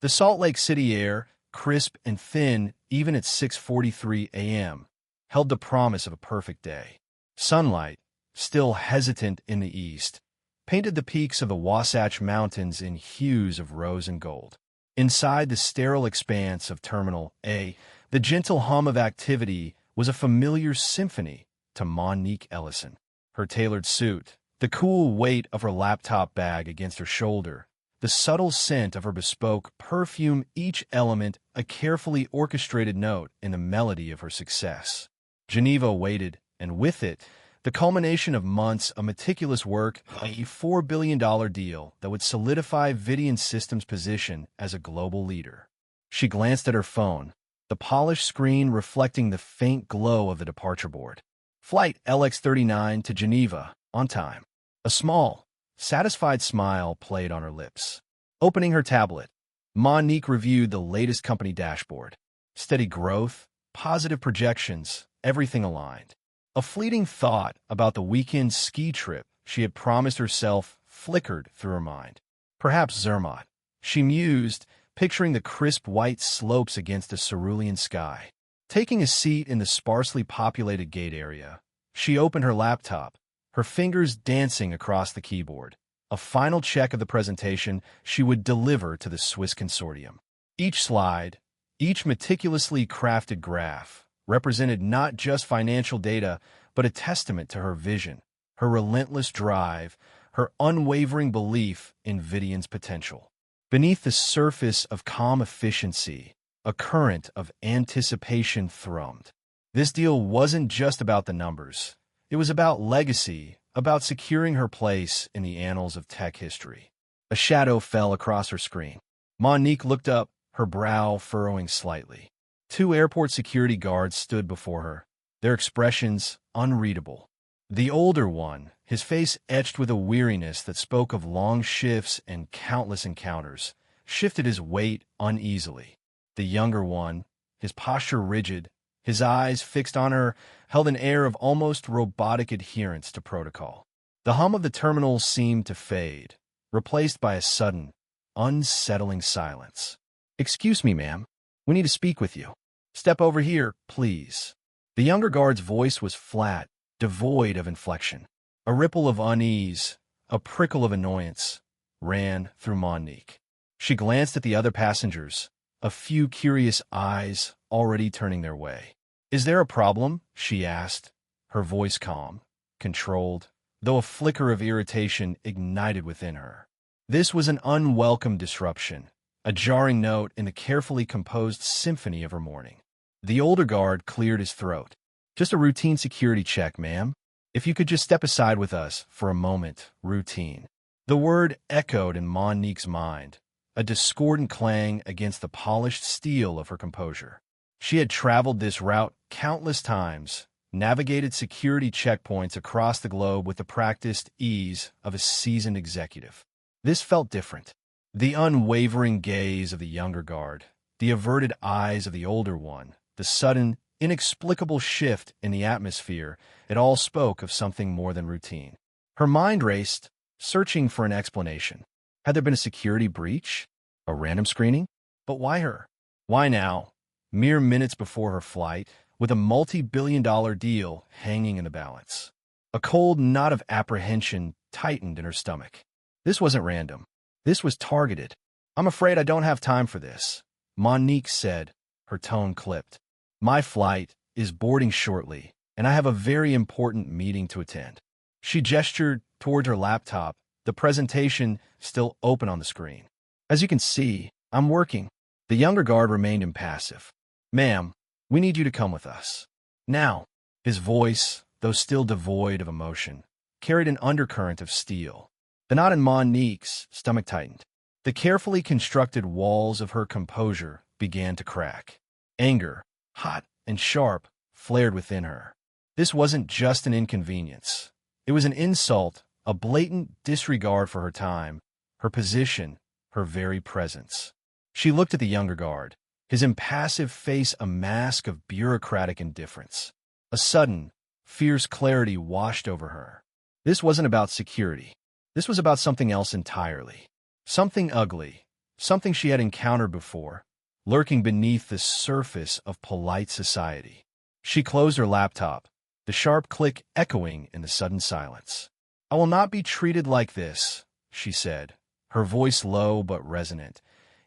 The Salt Lake City air, crisp and thin even at 6:43 a.m., held the promise of a perfect day. Sunlight, still hesitant in the east, painted the peaks of the Wasatch Mountains in hues of rose and gold. Inside the sterile expanse of Terminal A, the gentle hum of activity was a familiar symphony to Mon'nique Ellison. Her tailored suit, the cool weight of her laptop bag against her shoulder, the subtle scent of her bespoke perfume, each element a carefully orchestrated note in the melody of her success. Geneva waited, and with it, the culmination of months of meticulous work, a $4 billion deal that would solidify Vidian Systems' position as a global leader. She glanced at her phone, the polished screen reflecting the faint glow of the departure board. Flight LX39 to Geneva, on time. A small, satisfied smile played on her lips. Opening her tablet, Mon'nique reviewed the latest company dashboard. Steady growth, positive projections, everything aligned. A fleeting thought about the weekend ski trip she had promised herself flickered through her mind. Perhaps Zermatt, she mused, picturing the crisp white slopes against a cerulean sky. Taking a seat in the sparsely populated gate area, she opened her laptop, her fingers dancing across the keyboard. A final check of the presentation she would deliver to the Swiss consortium. Each slide, each meticulously crafted graph, represented not just financial data, but a testament to her vision, her relentless drive, her unwavering belief in Vidian's potential. Beneath the surface of calm efficiency, a current of anticipation thrummed. This deal wasn't just about the numbers. It was about legacy, about securing her place in the annals of tech history. A shadow fell across her screen. Mon'nique looked up, her brow furrowing slightly. Two airport security guards stood before her, their expressions unreadable. The older one, his face etched with a weariness that spoke of long shifts and countless encounters, shifted his weight uneasily. The younger one, his posture rigid, his eyes fixed on her, held an air of almost robotic adherence to protocol. The hum of the terminal seemed to fade, replaced by a sudden, unsettling silence. "Excuse me, ma'am. We need to speak with you. Step over here, please." The younger guard's voice was flat, devoid of inflection. A ripple of unease, a prickle of annoyance, ran through Mon'nique. She glanced at the other passengers, a few curious eyes already turning their way. "Is there a problem?" she asked, her voice calm, controlled, though a flicker of irritation ignited within her. This was an unwelcome disruption, a jarring note in the carefully composed symphony of her morning. The older guard cleared his throat. "Just a routine security check, ma'am. If you could just step aside with us for a moment, routine." The word echoed in Mon'nique's mind, a discordant clang against the polished steel of her composure. She had traveled this route countless times, navigated security checkpoints across the globe with the practiced ease of a seasoned executive. This felt different. The unwavering gaze of the younger guard, the averted eyes of the older one, the sudden, inexplicable shift in the atmosphere, it all spoke of something more than routine. Her mind raced, searching for an explanation. Had there been a security breach? A random screening? But why her? Why now? Mere minutes before her flight, with a multi-billion-dollar deal hanging in the balance. A cold knot of apprehension tightened in her stomach. This wasn't random. This was targeted. "I'm afraid I don't have time for this," Mon'nique said, her tone clipped. "My flight is boarding shortly, and I have a very important meeting to attend." She gestured toward her laptop, the presentation still open on the screen. "As you can see, I'm working." The younger guard remained impassive. "Ma'am, we need you to come with us. Now." His voice, though still devoid of emotion, carried an undercurrent of steel. The knot in Mon'nique's stomach tightened. The carefully constructed walls of her composure began to crack. Anger, hot and sharp, flared within her. This wasn't just an inconvenience. It was an insult, a blatant disregard for her time, her position, her very presence. She looked at the younger guard, his impassive face a mask of bureaucratic indifference. A sudden, fierce clarity washed over her. This wasn't about security. This was about something else entirely. Something ugly, something she had encountered before, lurking beneath the surface of polite society. She closed her laptop, the sharp click echoing in the sudden silence. "I will not be treated like this," she said, her voice low but resonant,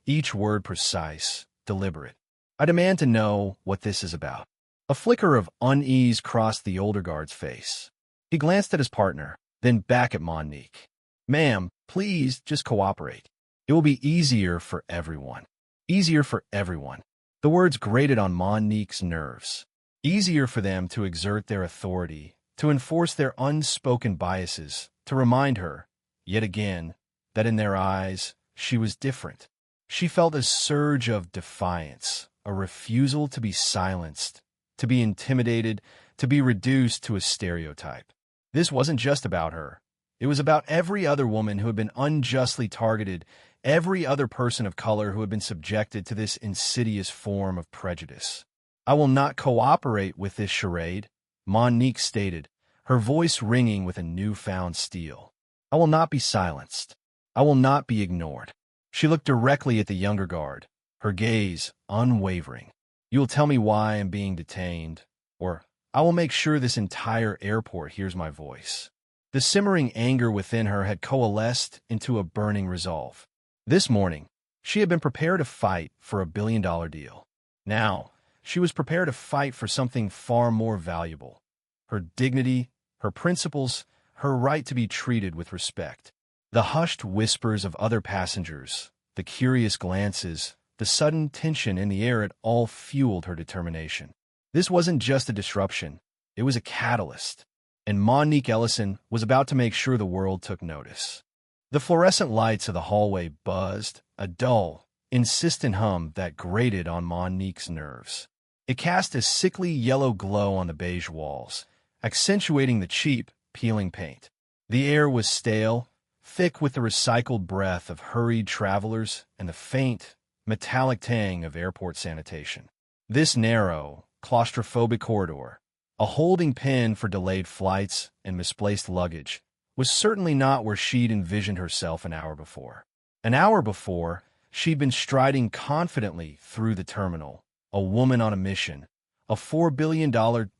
each word precise, deliberate. "I demand to know what this is about." A flicker of unease crossed the older guard's face. He glanced at his partner, then back at Mon'nique. "Ma'am, please just cooperate. It will be easier for everyone. Easier for everyone." The words grated on Mon'nique's nerves. Easier for them to exert their authority, to enforce their unspoken biases, to remind her, yet again, that in their eyes, she was different. She felt a surge of defiance, a refusal to be silenced, to be intimidated, to be reduced to a stereotype. This wasn't just about her. It was about every other woman who had been unjustly targeted, every other person of color who had been subjected to this insidious form of prejudice. "I will not cooperate with this charade," Mon'nique stated, her voice ringing with a newfound steel. "I will not be silenced. I will not be ignored." She looked directly at the younger guard, her gaze unwavering. "You will tell me why I am being detained, or I will make sure this entire airport hears my voice." The simmering anger within her had coalesced into a burning resolve. This morning, she had been prepared to fight for $1 billion deal. Now, she was prepared to fight for something far more valuable: her dignity, her principles, her right to be treated with respect. The hushed whispers of other passengers, the curious glances, the sudden tension in the air, it all fueled her determination. This wasn't just a disruption, it was a catalyst. And Mon'nique Ellison was about to make sure the world took notice. The fluorescent lights of the hallway buzzed, a dull, insistent hum that grated on Mon'nique's nerves. It cast a sickly yellow glow on the beige walls, accentuating the cheap, peeling paint. The air was stale, thick with the recycled breath of hurried travelers and the faint, metallic tang of airport sanitation. This narrow, claustrophobic corridor, a holding pen for delayed flights and misplaced luggage, was certainly not where she'd envisioned herself an hour before. An hour before, she'd been striding confidently through the terminal, a woman on a mission, a $4 billion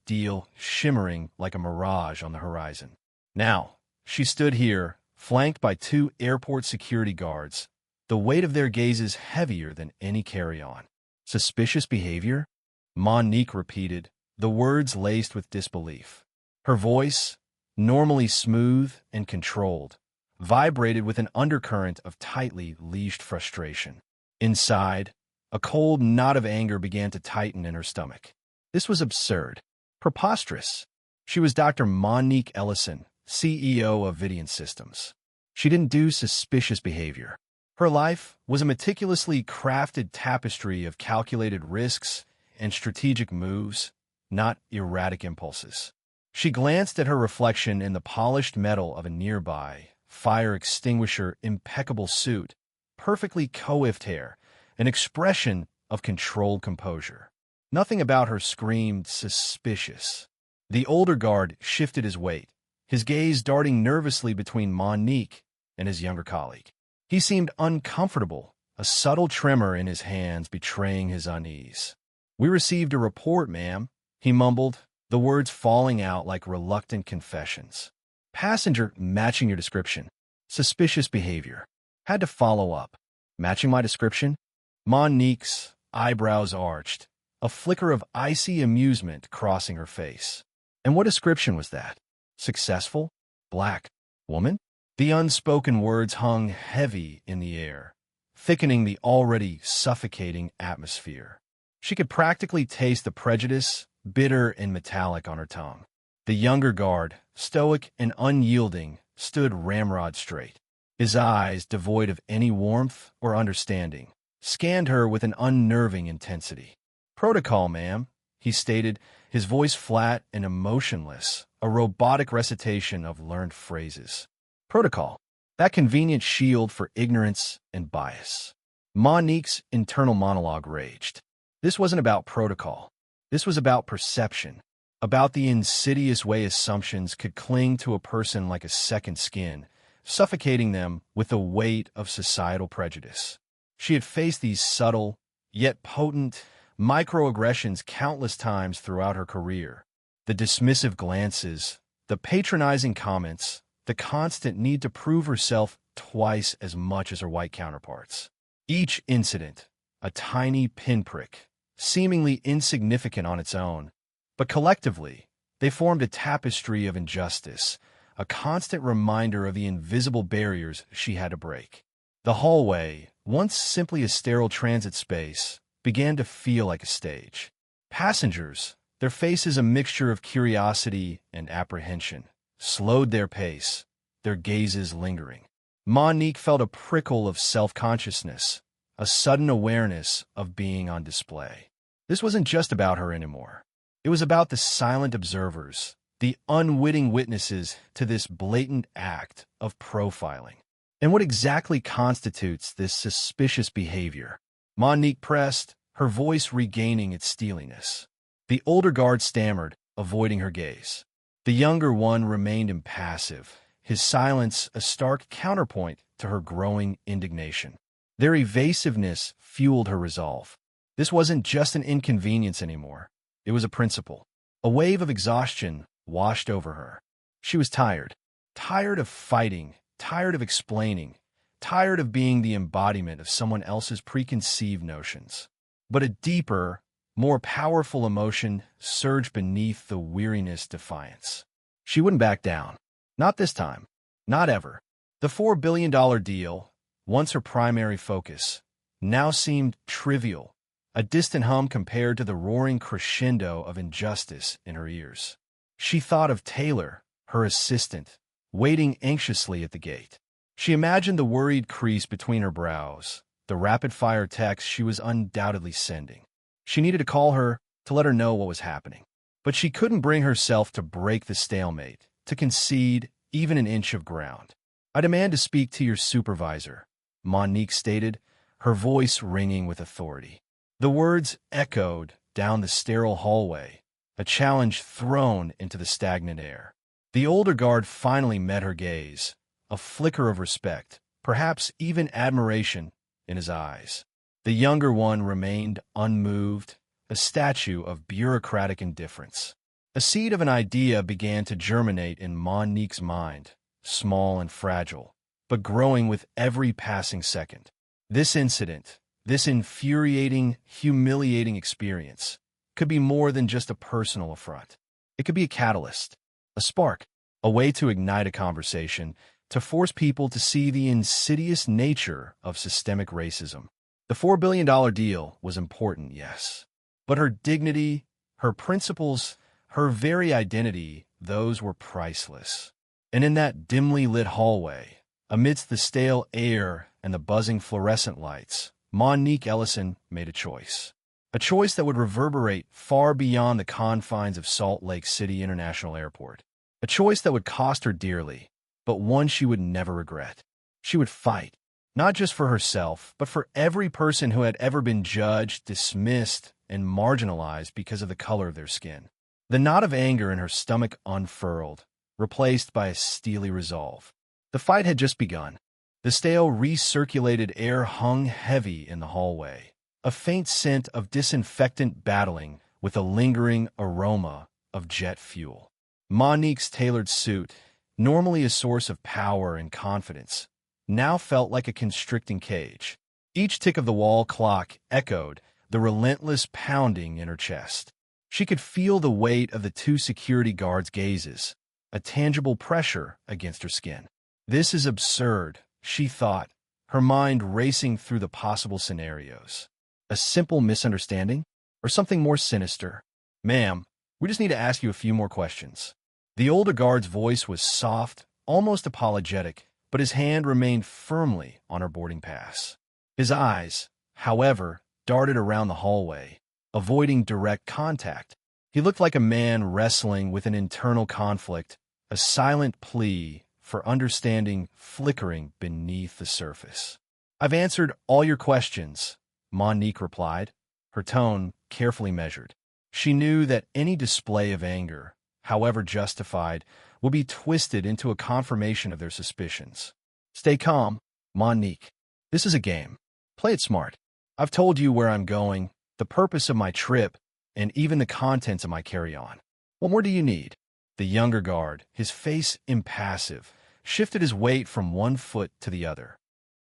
deal shimmering like a mirage on the horizon. Now, she stood here, flanked by 2 airport security guards, the weight of their gazes heavier than any carry-on. "Suspicious behavior?" Mon'nique repeated, the words laced with disbelief. Her voice, normally smooth and controlled, vibrated with an undercurrent of tightly leashed frustration. Inside, a cold knot of anger began to tighten in her stomach. This was absurd, preposterous. She was Dr. Mon'nique Ellison, CEO of Vidian Systems. She didn't do suspicious behavior. Her life was a meticulously crafted tapestry of calculated risks and strategic moves, not erratic impulses. She glanced at her reflection in the polished metal of a nearby, fire extinguisher impeccable suit, perfectly coiffed hair, an expression of controlled composure. Nothing about her screamed suspicious. The older guard shifted his weight, his gaze darting nervously between Mon'nique and his younger colleague. He seemed uncomfortable, a subtle tremor in his hands betraying his unease. "We received a report, ma'am," he mumbled, the words falling out like reluctant confessions. "Passenger matching your description. Suspicious behavior. Had to follow up. Matching my description?" Mon'nique's eyebrows arched, a flicker of icy amusement crossing her face. "And what description was that? Successful? Black? Woman?" The unspoken words hung heavy in the air, thickening the already suffocating atmosphere. She could practically taste the prejudice, bitter and metallic, on her tongue. The younger guard, stoic and unyielding, stood ramrod straight. His eyes, devoid of any warmth or understanding, scanned her with an unnerving intensity. "Protocol, ma'am," he stated, his voice flat and emotionless, a robotic recitation of learned phrases. Protocol, that convenient shield for ignorance and bias. Mon'nique's internal monologue raged. This wasn't about protocol. This was about perception, about the insidious way assumptions could cling to a person like a second skin, suffocating them with the weight of societal prejudice. She had faced these subtle, yet potent, microaggressions countless times throughout her career. The dismissive glances, the patronizing comments, the constant need to prove herself twice as much as her white counterparts. Each incident, a tiny pinprick, seemingly insignificant on its own, but collectively, they formed a tapestry of injustice, a constant reminder of the invisible barriers she had to break. The hallway, once simply a sterile transit space, began to feel like a stage. Passengers, their faces a mixture of curiosity and apprehension, slowed their pace, their gazes lingering. Mon'nique felt a prickle of self-consciousness, a sudden awareness of being on display. This wasn't just about her anymore. It was about the silent observers, the unwitting witnesses to this blatant act of profiling. And what exactly constitutes this suspicious behavior? Mon'nique pressed, her voice regaining its steeliness. The older guard stammered, avoiding her gaze. The younger one remained impassive, his silence a stark counterpoint to her growing indignation. Their evasiveness fueled her resolve. This wasn't just an inconvenience anymore. It was a principle. A wave of exhaustion washed over her. She was tired. Tired of fighting, tired of explaining, tired of being the embodiment of someone else's preconceived notions. But a deeper, more powerful emotion surged beneath the weariness defiance. She wouldn't back down. Not this time. Not ever. The $4 billion deal, once her primary focus, now seemed trivial, a distant hum compared to the roaring crescendo of injustice in her ears. She thought of Taylor, her assistant, waiting anxiously at the gate. She imagined the worried crease between her brows, the rapid-fire text she was undoubtedly sending. She needed to call her to let her know what was happening. But she couldn't bring herself to break the stalemate, to concede even an inch of ground. "I demand to speak to your supervisor," Mon'nique stated, her voice ringing with authority. The words echoed down the sterile hallway, a challenge thrown into the stagnant air. The older guard finally met her gaze, a flicker of respect, perhaps even admiration, in his eyes. The younger one remained unmoved, a statue of bureaucratic indifference. A seed of an idea began to germinate in Mon'nique's mind, small and fragile, but growing with every passing second. This incident, this infuriating, humiliating experience, could be more than just a personal affront. It could be a catalyst, a spark, a way to ignite a conversation, to force people to see the insidious nature of systemic racism. The $4 billion deal was important, yes. But her dignity, her principles, her very identity, those were priceless. And in that dimly lit hallway, amidst the stale air and the buzzing fluorescent lights, Mon'nique Ellison made a choice. A choice that would reverberate far beyond the confines of Salt Lake City International Airport. A choice that would cost her dearly, but one she would never regret. She would fight, not just for herself, but for every person who had ever been judged, dismissed, and marginalized because of the color of their skin. The knot of anger in her stomach unfurled, replaced by a steely resolve. The fight had just begun. The stale, recirculated air hung heavy in the hallway, a faint scent of disinfectant battling with a lingering aroma of jet fuel. Mon'nique's tailored suit, normally a source of power and confidence, now felt like a constricting cage. Each tick of the wall clock echoed the relentless pounding in her chest. She could feel the weight of the two security guards' gazes, a tangible pressure against her skin. This is absurd, she thought, her mind racing through the possible scenarios. A simple misunderstanding? Or something more sinister? "Ma'am, we just need to ask you a few more questions." The older guard's voice was soft, almost apologetic, but his hand remained firmly on her boarding pass. His eyes, however, darted around the hallway, avoiding direct contact. He looked like a man wrestling with an internal conflict, a silent plea for understanding flickering beneath the surface. "I've answered all your questions," Mon'nique replied, her tone carefully measured. She knew that any display of anger, however justified, would be twisted into a confirmation of their suspicions. "Stay calm, Mon'nique. This is a game. Play it smart. I've told you where I'm going, the purpose of my trip, and even the contents of my carry-on. What more do you need? The younger guard, his face impassive, shifted his weight from one foot to the other.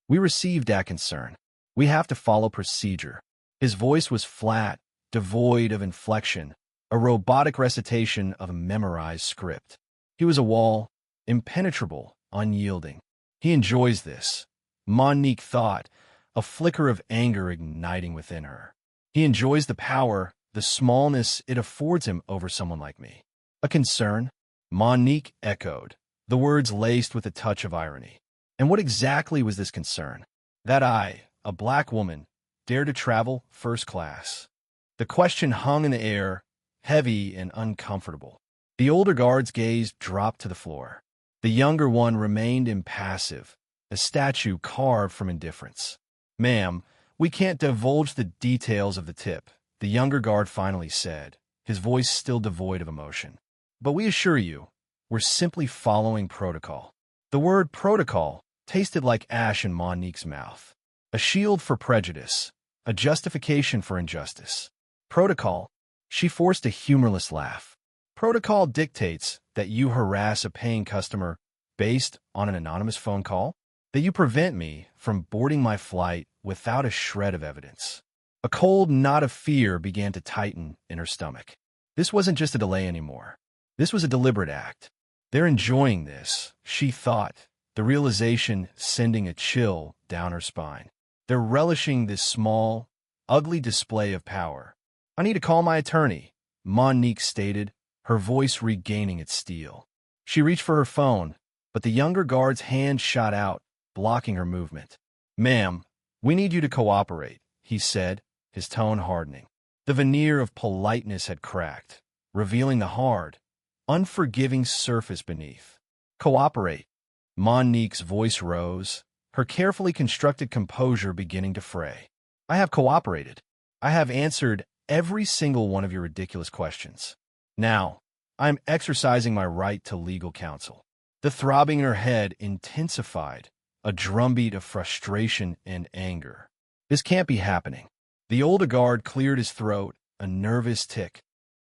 We received that concern. We have to follow procedure. His voice was flat, devoid of inflection, a robotic recitation of a memorized script. He was a wall, impenetrable, unyielding. He enjoys this, Mon'nique thought, a flicker of anger igniting within her. He enjoys the power, the smallness it affords him over someone like me. A concern? Mon'nique echoed, the words laced with a touch of irony. And what exactly was this concern? That I, a black woman, dare to travel first class? The question hung in the air, heavy and uncomfortable. The older guard's gaze dropped to the floor. The younger one remained impassive, a statue carved from indifference. Ma'am, we can't divulge the details of the tip, the younger guard finally said, his voice still devoid of emotion. But we assure you, we're simply following protocol. The word protocol tasted like ash in Mon'nique's mouth. A shield for prejudice, a justification for injustice. Protocol? She forced a humorless laugh. Protocol dictates that you harass a paying customer based on an anonymous phone call? That you prevent me from boarding my flight without a shred of evidence. A cold knot of fear began to tighten in her stomach. This wasn't just a delay anymore. This was a deliberate act. They're enjoying this, she thought, the realization sending a chill down her spine. They're relishing this small, ugly display of power. I need to call my attorney, Mon'nique stated, her voice regaining its steel. She reached for her phone, but the younger guard's hand shot out, blocking her movement. Ma'am, we need you to cooperate, he said, his tone hardening. The veneer of politeness had cracked, revealing the hard, unforgiving surface beneath. Cooperate. Mon'nique's voice rose, her carefully constructed composure beginning to fray. I have cooperated. I have answered every single one of your ridiculous questions. Now, I am exercising my right to legal counsel. The throbbing in her head intensified, a drumbeat of frustration and anger. This can't be happening. The older guard cleared his throat, a nervous tick.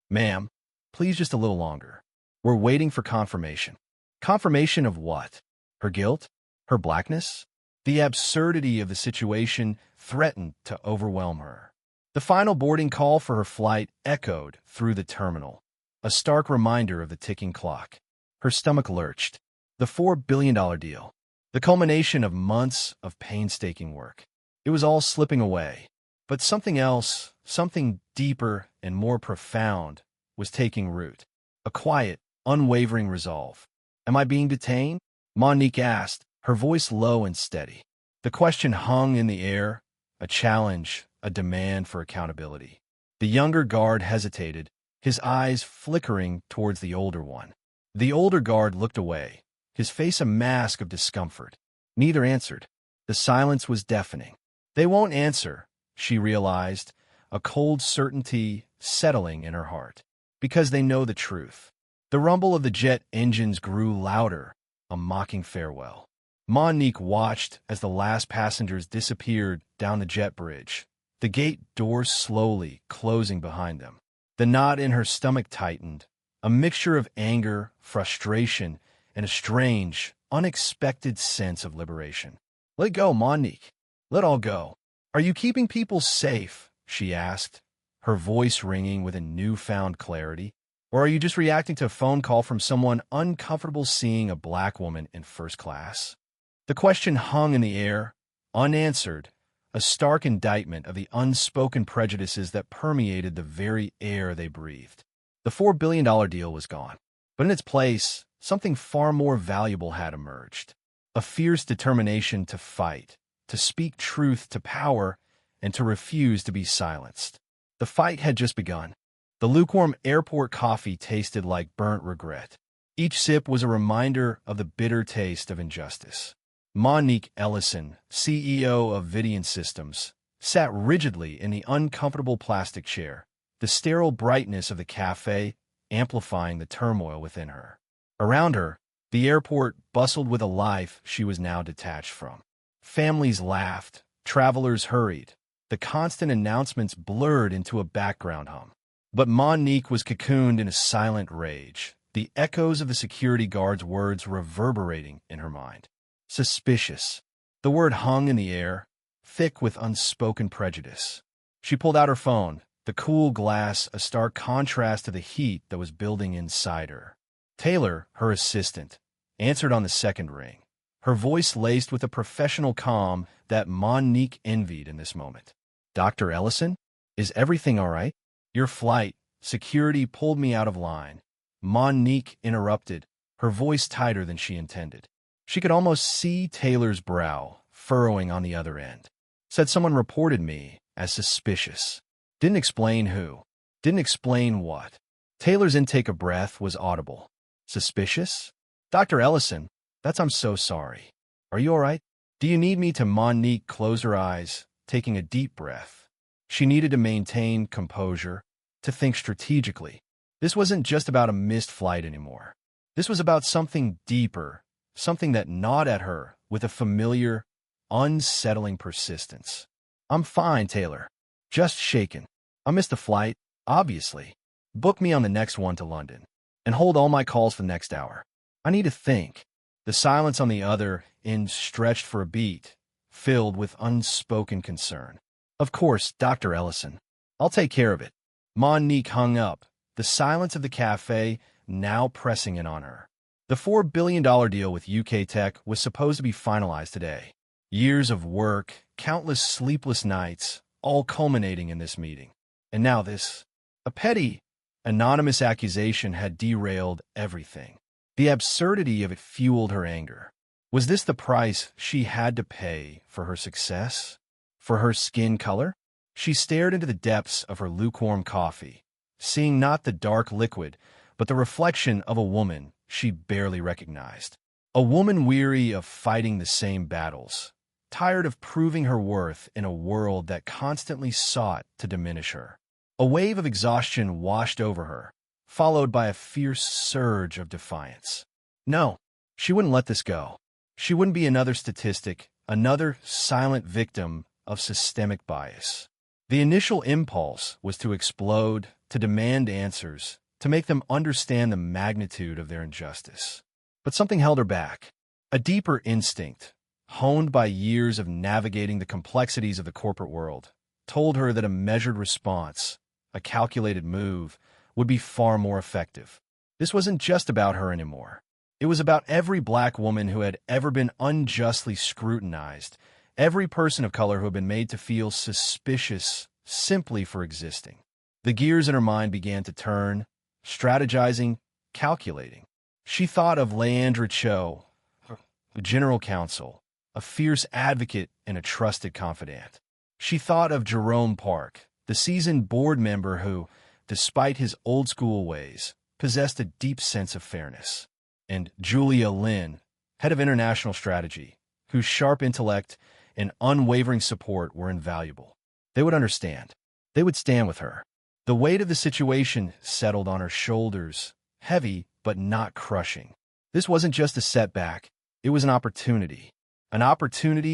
Ma'am, please just a little longer. We're waiting for confirmation. Confirmation of what? Her guilt? Her blackness? The absurdity of the situation threatened to overwhelm her. The final boarding call for her flight echoed through the terminal, a stark reminder of the ticking clock. Her stomach lurched. The $4 billion deal. The culmination of months of painstaking work. It was all slipping away. But something else, something deeper and more profound, was taking root. A quiet, unwavering resolve. Am I being detained? Mon'nique asked, her voice low and steady. The question hung in the air, a challenge, a demand for accountability. The younger guard hesitated, his eyes flickering towards the older one. The older guard looked away, his face a mask of discomfort. Neither answered. The silence was deafening. They won't answer, she realized, a cold certainty settling in her heart. Because they know the truth. The rumble of the jet engines grew louder, a mocking farewell. Mon'nique watched as the last passengers disappeared down the jet bridge, the gate doors slowly closing behind them. The knot in her stomach tightened, a mixture of anger, frustration, and a strange, unexpected sense of liberation. Let go, Mon'nique. Let all go. Are you keeping people safe? She asked, her voice ringing with a newfound clarity. Or are you just reacting to a phone call from someone uncomfortable seeing a black woman in first class? The question hung in the air, unanswered, a stark indictment of the unspoken prejudices that permeated the very air they breathed. The $4 billion deal was gone, but in its place, something far more valuable had emerged. A fierce determination to fight, to speak truth to power, and to refuse to be silenced. The fight had just begun. The lukewarm airport coffee tasted like burnt regret. Each sip was a reminder of the bitter taste of injustice. Mon'nique Ellison, CEO of Vidian Systems, sat rigidly in the uncomfortable plastic chair, the sterile brightness of the cafe amplifying the turmoil within her. Around her, the airport bustled with a life she was now detached from. Families laughed, Travelers hurried. The constant announcements blurred into a background hum. But Mon'nique was cocooned in a silent rage, the echoes of the security guard's words reverberating in her mind. Suspicious. The word hung in the air, thick with unspoken prejudice. She pulled out her phone, the cool glass a stark contrast to the heat that was building inside her. Taylor, her assistant, answered on the second ring, her voice laced with a professional calm that Mon'nique envied in this moment. "Dr. Ellison? Is everything all right?" "Your flight. Security pulled me out of line." Mon'nique interrupted, her voice tighter than she intended. She could almost see Taylor's brow furrowing on the other end. "Said someone reported me as suspicious. Didn't explain who. Didn't explain what." Taylor's intake of breath was audible. "Suspicious? Dr. Ellison, I'm so sorry. Are you all right? Do you need me to?" Mon'nique closed her eyes, taking a deep breath. She needed to maintain composure, to think strategically. This wasn't just about a missed flight anymore. This was about something deeper, something that gnawed at her with a familiar, unsettling persistence. "I'm fine, Taylor. Just shaken. I missed a flight, obviously. Book me on the next one to London, and hold all my calls for the next hour. I need to think." The silence on the other end stretched for a beat, filled with unspoken concern. "Of course, Dr. Ellison. I'll take care of it." Mon'nique hung up, the silence of the cafe now pressing in on her. The $4 billion deal with UK Tech was supposed to be finalized today. Years of work, countless sleepless nights, all culminating in this meeting. And now this. A petty, anonymous accusation had derailed everything. The absurdity of it fueled her anger. Was this the price she had to pay for her success? For her skin color? She stared into the depths of her lukewarm coffee, seeing not the dark liquid, but the reflection of a woman she barely recognized. A woman weary of fighting the same battles, tired of proving her worth in a world that constantly sought to diminish her. A wave of exhaustion washed over her, followed by a fierce surge of defiance. No, she wouldn't let this go. She wouldn't be another statistic, another silent victim of systemic bias. The initial impulse was to explode, to demand answers, to make them understand the magnitude of their injustice. But something held her back. A deeper instinct, honed by years of navigating the complexities of the corporate world, told her that a measured response, a calculated move, would be far more effective. This wasn't just about her anymore. It was about every black woman who had ever been unjustly scrutinized, every person of color who had been made to feel suspicious simply for existing. The gears in her mind began to turn, strategizing, calculating. She thought of Leandra Cho, the general counsel, a fierce advocate and a trusted confidant. She thought of Jerome Park, the seasoned board member who, despite his old-school ways, possessed a deep sense of fairness. And Julia Lin, head of international strategy, whose sharp intellect and unwavering support were invaluable. They would understand. They would stand with her. The weight of the situation settled on her shoulders, heavy but not crushing. This wasn't just a setback. It was an opportunity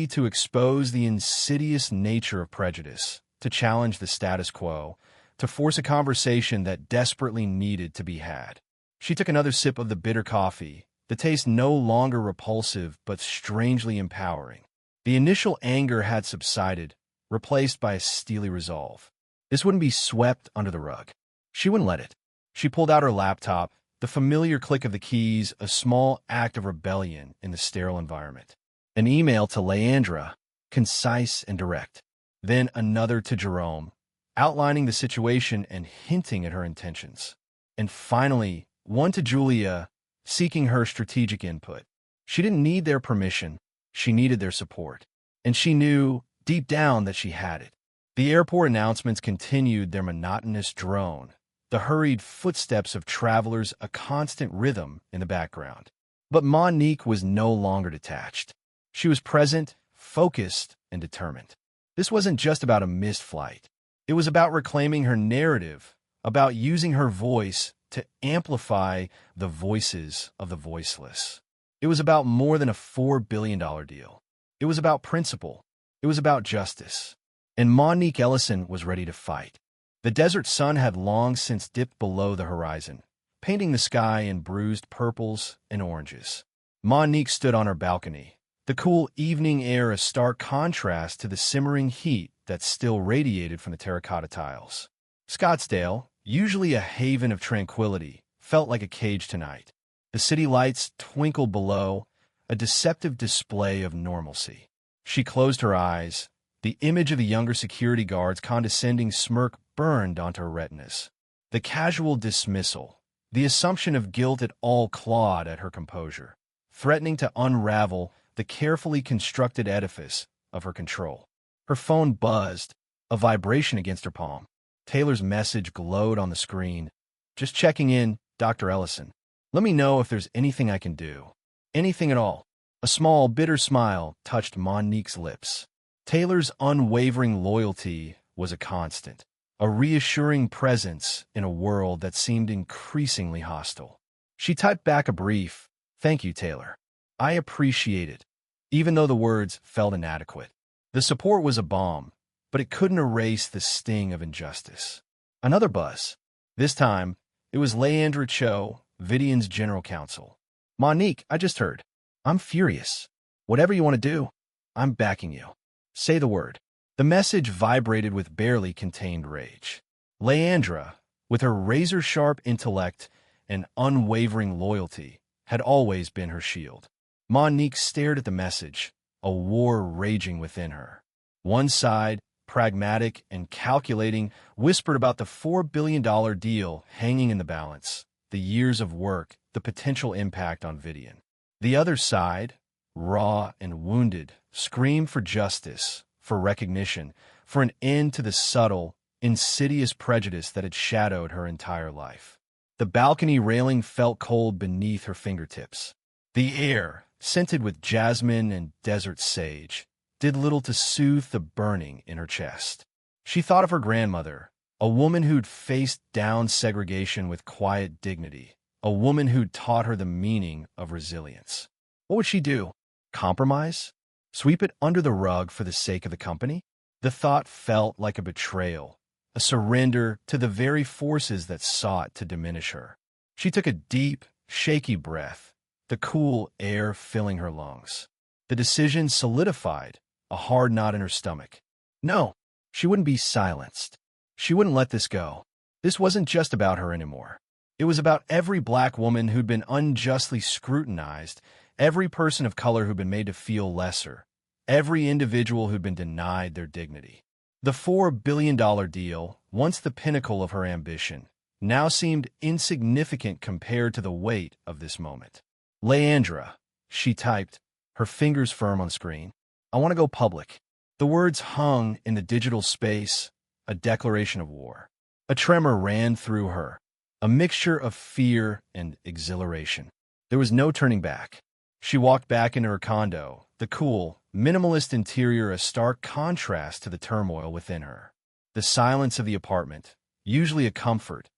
to expose the insidious nature of prejudice, to challenge the status quo, to force a conversation that desperately needed to be had. She took another sip of the bitter coffee, the taste no longer repulsive but strangely empowering. The initial anger had subsided, replaced by a steely resolve. This wouldn't be swept under the rug. She wouldn't let it. She pulled out her laptop, the familiar click of the keys, a small act of rebellion in the sterile environment. An email to Leandra, concise and direct. Then another to Jerome, outlining the situation and hinting at her intentions. And finally, one to Julia, seeking her strategic input. She didn't need their permission. She needed their support. And she knew, deep down, that she had it. The airport announcements continued their monotonous drone, the hurried footsteps of travelers a constant rhythm in the background. But Mon'nique was no longer detached. She was present, focused, and determined. This wasn't just about a missed flight. It was about reclaiming her narrative, about using her voice to amplify the voices of the voiceless. It was about more than a $4 billion deal. It was about principle. It was about justice. And Mon'nique Ellison was ready to fight. The desert sun had long since dipped below the horizon, painting the sky in bruised purples and oranges. Mon'nique stood on her balcony, the cool evening air a stark contrast to the simmering heat that still radiated from the terracotta tiles. Scottsdale, usually a haven of tranquility, felt like a cage tonight. The city lights twinkled below, a deceptive display of normalcy. She closed her eyes. The image of the younger security guard's condescending smirk burned onto her retinas. The casual dismissal, the assumption of guilt at all clawed at her composure, threatening to unravel the carefully constructed edifice of her control. Her phone buzzed, a vibration against her palm. Taylor's message glowed on the screen. "Just checking in, Dr. Ellison. Let me know if there's anything I can do. Anything at all." A small, bitter smile touched Mon'nique's lips. Taylor's unwavering loyalty was a constant, a reassuring presence in a world that seemed increasingly hostile. She typed back a brief, "Thank you, Taylor. I appreciate it," even though the words felt inadequate. The support was a balm, but it couldn't erase the sting of injustice. Another buzz. This time, it was Leandra Cho, Vidian's general counsel. "Mon'nique, I just heard. I'm furious. Whatever you want to do, I'm backing you. Say the word." The message vibrated with barely contained rage. Leandra, with her razor-sharp intellect and unwavering loyalty, had always been her shield. Mon'nique stared at the message, a war raging within her. One side, pragmatic and calculating, whispered about the $4 billion deal hanging in the balance, the years of work, the potential impact on Vidian. The other side, raw and wounded, screamed for justice, for recognition, for an end to the subtle, insidious prejudice that had shadowed her entire life. The balcony railing felt cold beneath her fingertips. The air, scented with jasmine and desert sage, did little to soothe the burning in her chest. She thought of her grandmother, a woman who'd faced down segregation with quiet dignity, a woman who'd taught her the meaning of resilience. What would she do? Compromise? Sweep it under the rug for the sake of the company? The thought felt like a betrayal, a surrender to the very forces that sought to diminish her. She took a deep, shaky breath, the cool air filling her lungs. The decision solidified, a hard knot in her stomach. No, she wouldn't be silenced. She wouldn't let this go. This wasn't just about her anymore. It was about every black woman who'd been unjustly scrutinized, every person of color who'd been made to feel lesser, every individual who'd been denied their dignity. The $4 billion deal, once the pinnacle of her ambition, now seemed insignificant compared to the weight of this moment. "Leandra," she typed, her fingers firm on the screen. "I want to go public." The words hung in the digital space, a declaration of war. A tremor ran through her, a mixture of fear and exhilaration. There was no turning back. She walked back into her condo, the cool, minimalist interior a stark contrast to the turmoil within her. The silence of the apartment, usually a comfort,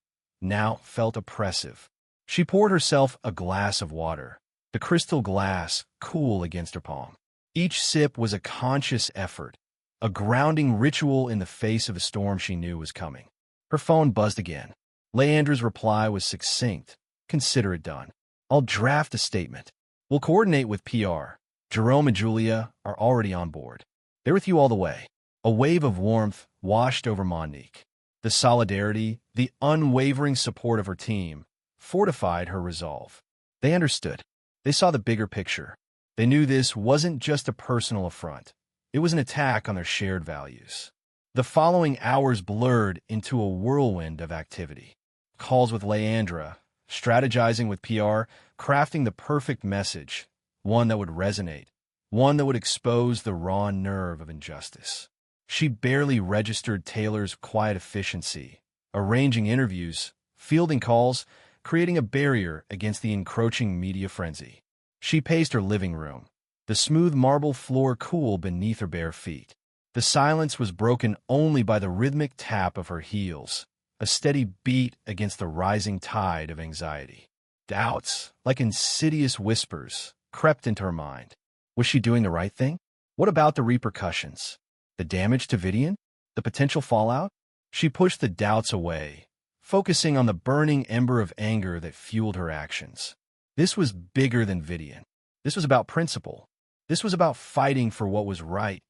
now felt oppressive. She poured herself a glass of water, the crystal glass cool against her palm. Each sip was a conscious effort, a grounding ritual in the face of a storm she knew was coming. Her phone buzzed again. Leandra's reply was succinct. "Consider it done. I'll draft a statement. We'll coordinate with PR. Jerome and Julia are already on board. They're with you all the way." A wave of warmth washed over Mon'nique. The solidarity, the unwavering support of her team, fortified her resolve. They understood. They saw the bigger picture. They knew this wasn't just a personal affront. It was an attack on their shared values. The following hours blurred into a whirlwind of activity. Calls with Leandra, strategizing with PR, crafting the perfect message, one that would resonate, one that would expose the raw nerve of injustice. She barely registered Taylor's quiet efficiency, arranging interviews, fielding calls, creating a barrier against the encroaching media frenzy. She paced her living room, the smooth marble floor cool beneath her bare feet. The silence was broken only by the rhythmic tap of her heels, a steady beat against the rising tide of anxiety. Doubts, like insidious whispers, crept into her mind. Was she doing the right thing? What about the repercussions? The damage to Vivian? The potential fallout? She pushed the doubts away, focusing on the burning ember of anger that fueled her actions. This was bigger than Vivian. This was about principle. This was about fighting for what was right,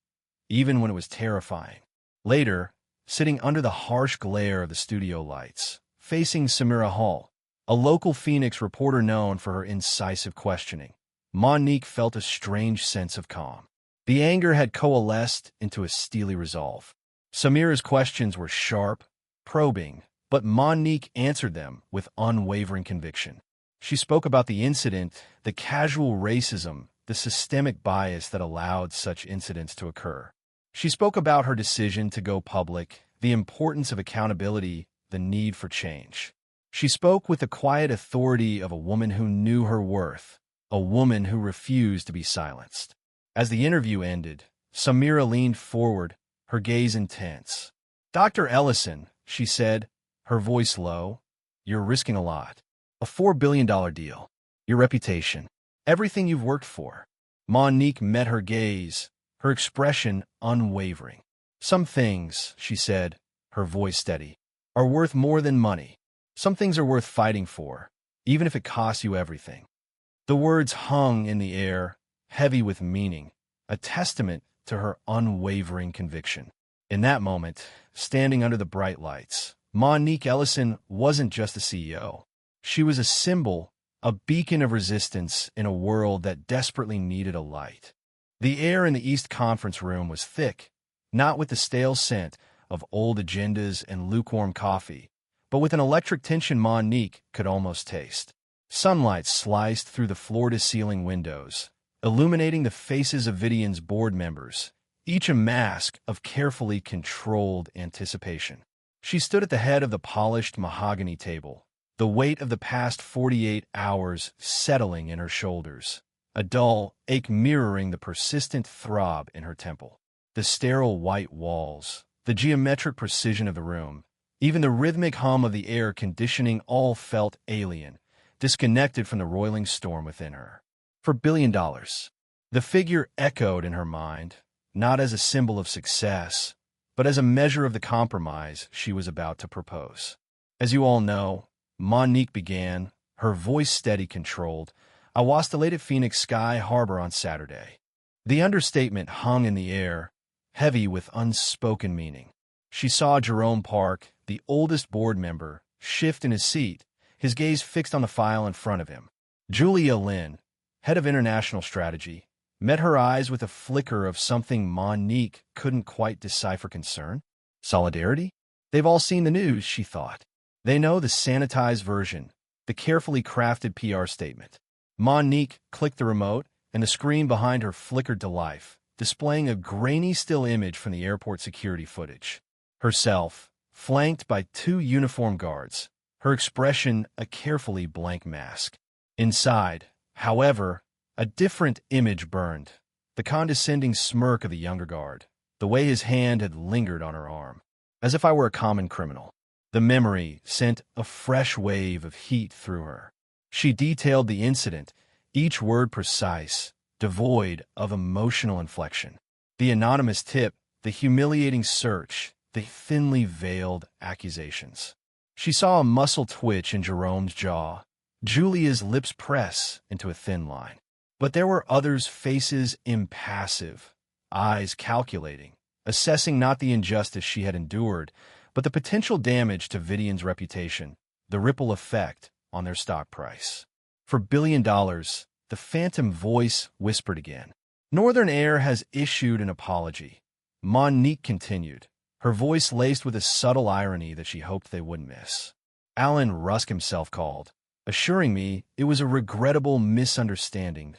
even when it was terrifying. Later, sitting under the harsh glare of the studio lights, facing Samira Hall, a local Phoenix reporter known for her incisive questioning, Mon'nique felt a strange sense of calm. The anger had coalesced into a steely resolve. Samira's questions were sharp, probing, but Mon'nique answered them with unwavering conviction. She spoke about the incident, the casual racism, the systemic bias that allowed such incidents to occur. She spoke about her decision to go public, the importance of accountability, the need for change. She spoke with the quiet authority of a woman who knew her worth, a woman who refused to be silenced. As the interview ended, Samira leaned forward, her gaze intense. "Dr. Ellison," she said, her voice low, "you're risking a lot. A $4 billion deal. Your reputation. Everything you've worked for." Mon'nique met her gaze, her expression unwavering. "Some things," she said, her voice steady, "are worth more than money. Some things are worth fighting for, even if it costs you everything." The words hung in the air, heavy with meaning, a testament to her unwavering conviction. In that moment, standing under the bright lights, Mon'nique Ellison wasn't just a CEO. She was a symbol, a beacon of resistance in a world that desperately needed a light. The air in the East Conference room was thick, not with the stale scent of old agendas and lukewarm coffee, but with an electric tension Mon'nique could almost taste. Sunlight sliced through the floor-to-ceiling windows, illuminating the faces of Vivian's board members, each a mask of carefully controlled anticipation. She stood at the head of the polished mahogany table, the weight of the past 48 hours settling in her shoulders, a dull ache mirroring the persistent throb in her temple. The sterile white walls, the geometric precision of the room, even the rhythmic hum of the air conditioning all felt alien, disconnected from the roiling storm within her. $4 billion. The figure echoed in her mind, not as a symbol of success, but as a measure of the compromise she was about to propose. "As you all know," Mon'nique began, her voice steady, controlled, "I was delayed at Phoenix Sky Harbor on Saturday." The understatement hung in the air, heavy with unspoken meaning. She saw Jerome Park, the oldest board member, shift in his seat, his gaze fixed on the file in front of him. Julia Lin, head of international strategy, met her eyes with a flicker of something Mon'nique couldn't quite decipher. Concern? Solidarity? They've all seen the news, she thought. They know the sanitized version, the carefully crafted PR statement. Mon'nique clicked the remote, and the screen behind her flickered to life, displaying a grainy still image from the airport security footage. Herself, flanked by 2 uniformed guards, her expression a carefully blank mask. Inside, however, a different image burned, the condescending smirk of the younger guard, the way his hand had lingered on her arm. "As if I were a common criminal." The memory sent a fresh wave of heat through her. She detailed the incident, each word precise, devoid of emotional inflection. The anonymous tip, the humiliating search, the thinly veiled accusations. She saw a muscle twitch in Jerome's jaw, Julia's lips press into a thin line. But there were others' faces impassive, eyes calculating, assessing not the injustice she had endured, but the potential damage to Vivian's reputation, the ripple effect on their stock price. "$4 billion, the phantom voice whispered again. "Northern Air has issued an apology," Mon'nique continued, her voice laced with a subtle irony that she hoped they wouldn't miss. "Alan Rusk himself called, assuring me it was a regrettable misunderstanding."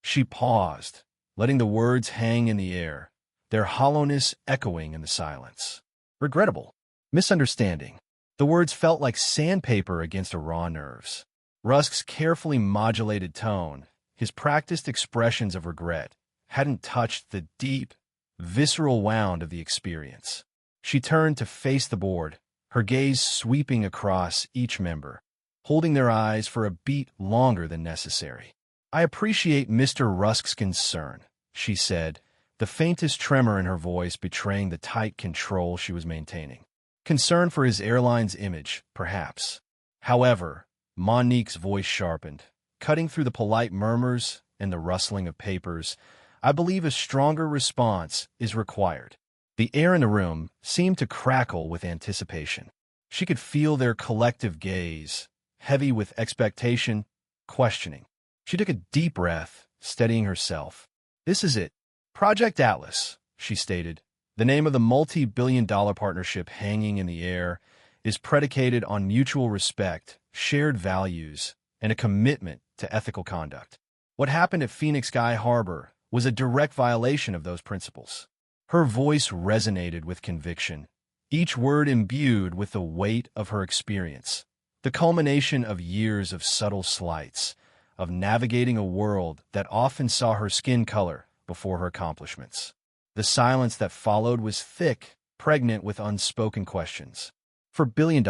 She paused, letting the words hang in the air, their hollowness echoing in the silence. Regrettable. Misunderstanding. The words felt like sandpaper against her raw nerves. Rusk's carefully modulated tone, his practiced expressions of regret, hadn't touched the deep, visceral wound of the experience. She turned to face the board, her gaze sweeping across each member, holding their eyes for a beat longer than necessary. "I appreciate Mr. Rusk's concern," she said, the faintest tremor in her voice betraying the tight control she was maintaining. Concern for his airline's image, perhaps. However, Mon'nique's voice sharpened, cutting through the polite murmurs and the rustling of papers. I believe a stronger response is required. The air in the room seemed to crackle with anticipation. She could feel their collective gaze, heavy with expectation, questioning. She took a deep breath, steadying herself. This is it. Project Atlas, she stated. The name of the multi-billion-dollar partnership hanging in the air is predicated on mutual respect, shared values, and a commitment to ethical conduct. What happened at Phoenix Sky Harbor was a direct violation of those principles. Her voice resonated with conviction, each word imbued with the weight of her experience, the culmination of years of subtle slights, of navigating a world that often saw her skin color before her accomplishments. The silence that followed was thick, pregnant with unspoken questions. For $1 billion,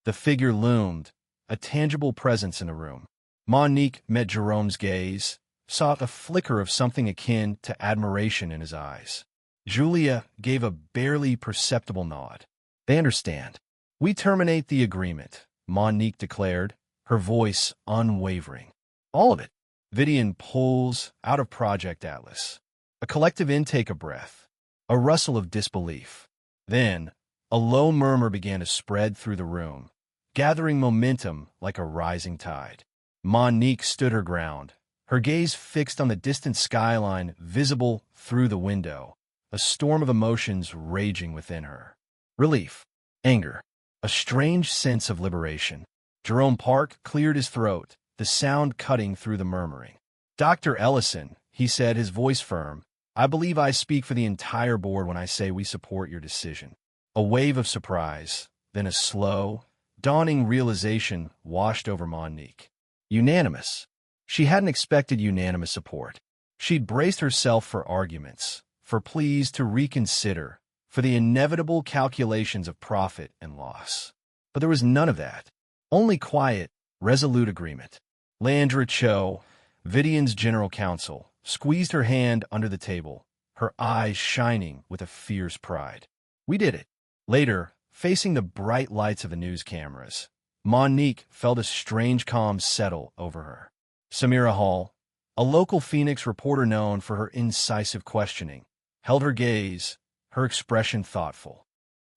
the figure loomed, a tangible presence in the room. Mon'nique met Jerome's gaze, saw a flicker of something akin to admiration in his eyes. Julia gave a barely perceptible nod. They understand. We terminate the agreement, Mon'nique declared, her voice unwavering. All of it. Vivian pulls out of Project Atlas. A collective intake of breath, a rustle of disbelief. Then, a low murmur began to spread through the room, gathering momentum like a rising tide. Mon'nique stood her ground, her gaze fixed on the distant skyline visible through the window, a storm of emotions raging within her. Relief, anger, a strange sense of liberation. Jerome Park cleared his throat, the sound cutting through the murmuring. Dr. Ellison, he said, his voice firm, I believe I speak for the entire board when I say we support your decision. A wave of surprise, then a slow, dawning realization washed over Mon'nique. Unanimous. She hadn't expected unanimous support. She'd braced herself for arguments, for pleas to reconsider, for the inevitable calculations of profit and loss. But there was none of that. Only quiet, resolute agreement. Leandra Cho, Vivian's general counsel, squeezed her hand under the table, her eyes shining with a fierce pride. We did it. Later, facing the bright lights of the news cameras, Mon'nique felt a strange calm settle over her. Samira Hall, a local Phoenix reporter known for her incisive questioning, held her gaze, her expression thoughtful.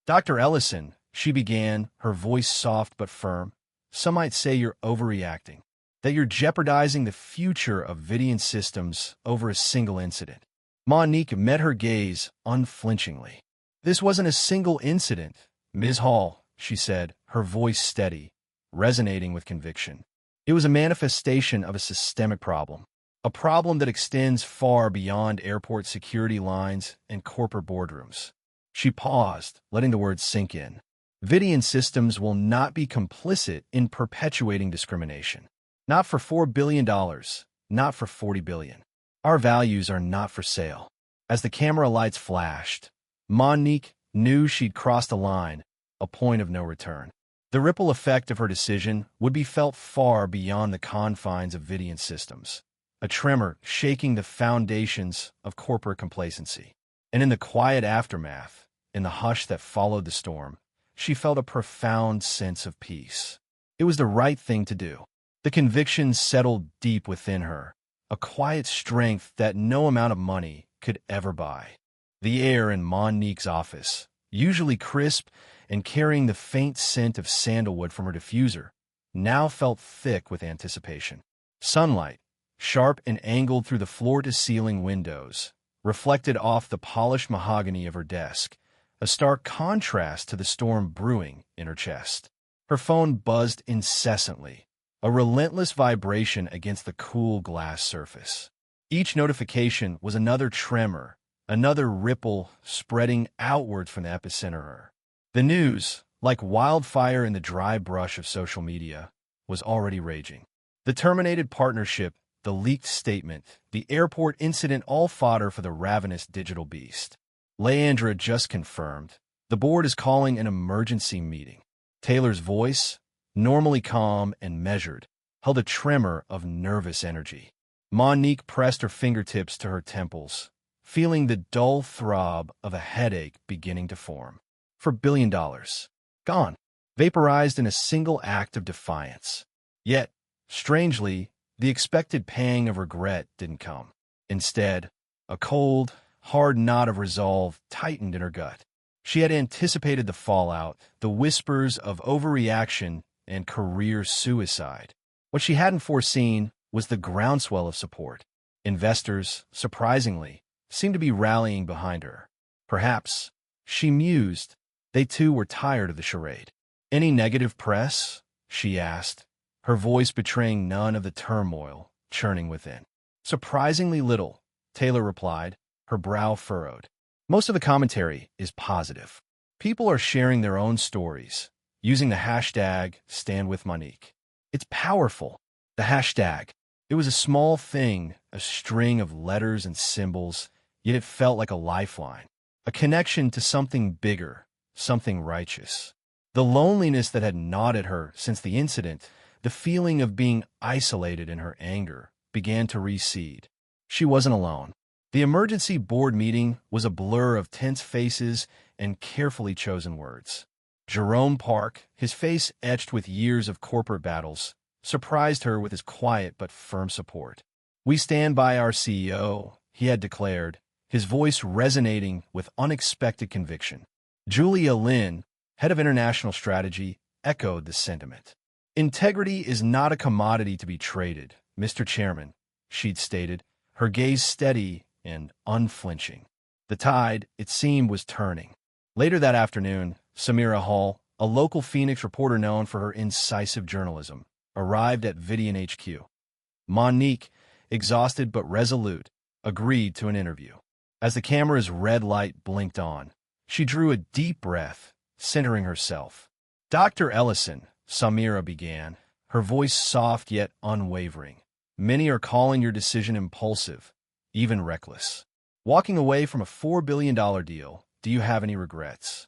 Dr. Ellison, she began, her voice soft but firm, some might say you're overreacting, that you're jeopardizing the future of Vivian systems over a single incident. Mon'nique met her gaze unflinchingly. This wasn't a single incident, Ms. Hall, she said, her voice steady, resonating with conviction. It was a manifestation of a systemic problem, a problem that extends far beyond airport security lines and corporate boardrooms. She paused, letting the words sink in. Vivian systems will not be complicit in perpetuating discrimination. Not for $4 billion, not for $40 billion. Our values are not for sale. As the camera lights flashed, Mon'nique knew she'd crossed a line, a point of no return. The ripple effect of her decision would be felt far beyond the confines of Vivian systems, a tremor shaking the foundations of corporate complacency. And in the quiet aftermath, in the hush that followed the storm, she felt a profound sense of peace. It was the right thing to do. The conviction settled deep within her, a quiet strength that no amount of money could ever buy. The air in Mon'nique's office, usually crisp and carrying the faint scent of sandalwood from her diffuser, now felt thick with anticipation. Sunlight, sharp and angled through the floor-to-ceiling windows, reflected off the polished mahogany of her desk, a stark contrast to the storm brewing in her chest. Her phone buzzed incessantly, a relentless vibration against the cool glass surface. Each notification was another tremor, another ripple spreading outwards from the epicenter of her. The news, like wildfire in the dry brush of social media, was already raging. The terminated partnership, the leaked statement, the airport incident, all fodder for the ravenous digital beast. Leandra just confirmed. The board is calling an emergency meeting. Taylor's voice, normally calm and measured, held a tremor of nervous energy. Mon'nique pressed her fingertips to her temples, feeling the dull throb of a headache beginning to form. For $1 billion. Gone. Vaporized in a single act of defiance. Yet, strangely, the expected pang of regret didn't come. Instead, a cold, hard knot of resolve tightened in her gut. She had anticipated the fallout, the whispers of overreaction and career suicide. What she hadn't foreseen was the groundswell of support. Investors, surprisingly, seemed to be rallying behind her. Perhaps, she mused, they too were tired of the charade. "Any negative press?" she asked, her voice betraying none of the turmoil churning within. "Surprisingly little," Taylor replied, her brow furrowed. "Most of the commentary is positive. People are sharing their own stories, using the hashtag #StandWithMon'nique. It's powerful. The hashtag. It was a small thing, a string of letters and symbols, yet it felt like a lifeline, a connection to something bigger, something righteous. The loneliness that had gnawed at her since the incident, the feeling of being isolated in her anger, began to recede. She wasn't alone. The emergency board meeting was a blur of tense faces and carefully chosen words. Jerome Park, his face etched with years of corporate battles, surprised her with his quiet but firm support. "We stand by our CEO," he had declared, his voice resonating with unexpected conviction. Julia Lin, head of international strategy, echoed the sentiment. "Integrity is not a commodity to be traded, Mr. Chairman," she'd stated, her gaze steady and unflinching. The tide, it seemed, was turning. Later that afternoon, Samira Hall, a local Phoenix reporter known for her incisive journalism, arrived at Vidian HQ. Mon'nique, exhausted but resolute, agreed to an interview. As the camera's red light blinked on, she drew a deep breath, centering herself. "Dr. Ellison," Samira began, her voice soft yet unwavering, "many are calling your decision impulsive, even reckless. Walking away from a $4 billion deal, do you have any regrets?"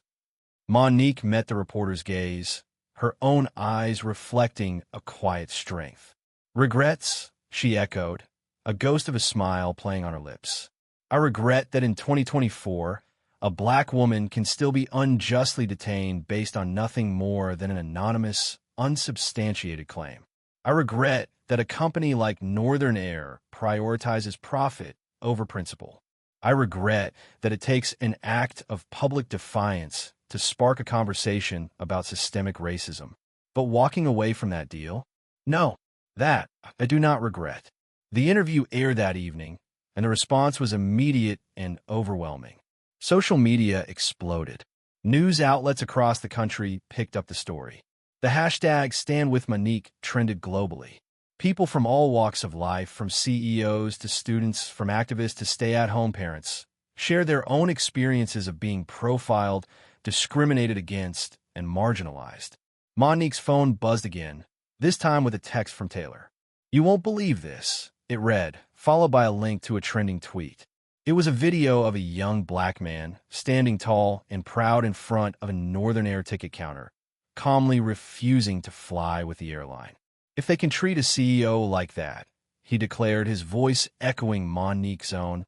Mon'nique met the reporter's gaze, her own eyes reflecting a quiet strength. "Regrets?" she echoed, a ghost of a smile playing on her lips. "I regret that in 2024, a black woman can still be unjustly detained based on nothing more than an anonymous, unsubstantiated claim. I regret that a company like Northern Air prioritizes profit over principle. I regret that it an act of public defiance to spark a conversation about systemic racism. But walking away from that deal? No, that I do not regret." The interview aired that evening, and the response was immediate and overwhelming. Social media exploded. News outlets across the country picked up the story. The hashtag #StandWithMon'nique trended globally. People from all walks of life, from CEOs to students, from activists to stay-at-home parents, shared their own experiences of being profiled, discriminated against, and marginalized. Mon'nique's phone buzzed again, this time with a text from Taylor. "You won't believe this," it read, followed by a link to a trending tweet. It was a video of a young black man, standing tall and proud in front of a Northern Air ticket counter, calmly refusing to fly with the airline. "If they can treat a CEO like that," he declared, his voice echoing Mon'nique's own,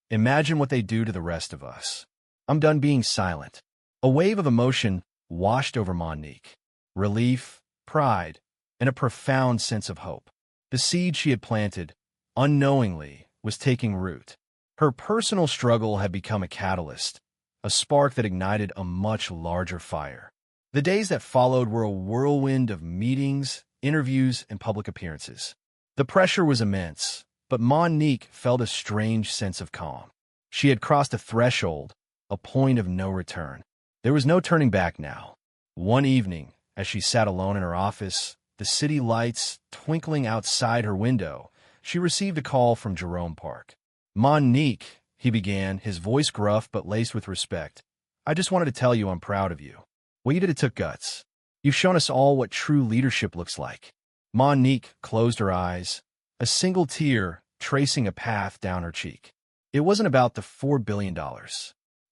"imagine what they do to the rest of us. I'm done being silent." A wave of emotion washed over Mon'nique. Relief, pride, and a profound sense of hope. The seed she had planted, unknowingly, was taking root. Her personal struggle had become a catalyst, a spark that ignited a much larger fire. The days that followed were a whirlwind of meetings, interviews, and public appearances. The pressure was immense, but Mon'nique felt a strange sense of calm. She had crossed a threshold, a point of no return. There was no turning back now. One evening, as she sat alone in her office, the city lights twinkling outside her window, she received a call from Jerome Park. "Mon'nique," he began, his voice gruff but laced with respect, "I just wanted to tell you I'm proud of you. What you did, it took guts. You've shown us all what true leadership looks like." Mon'nique closed her eyes, a single tear tracing a path down her cheek. It wasn't about the $4 billion.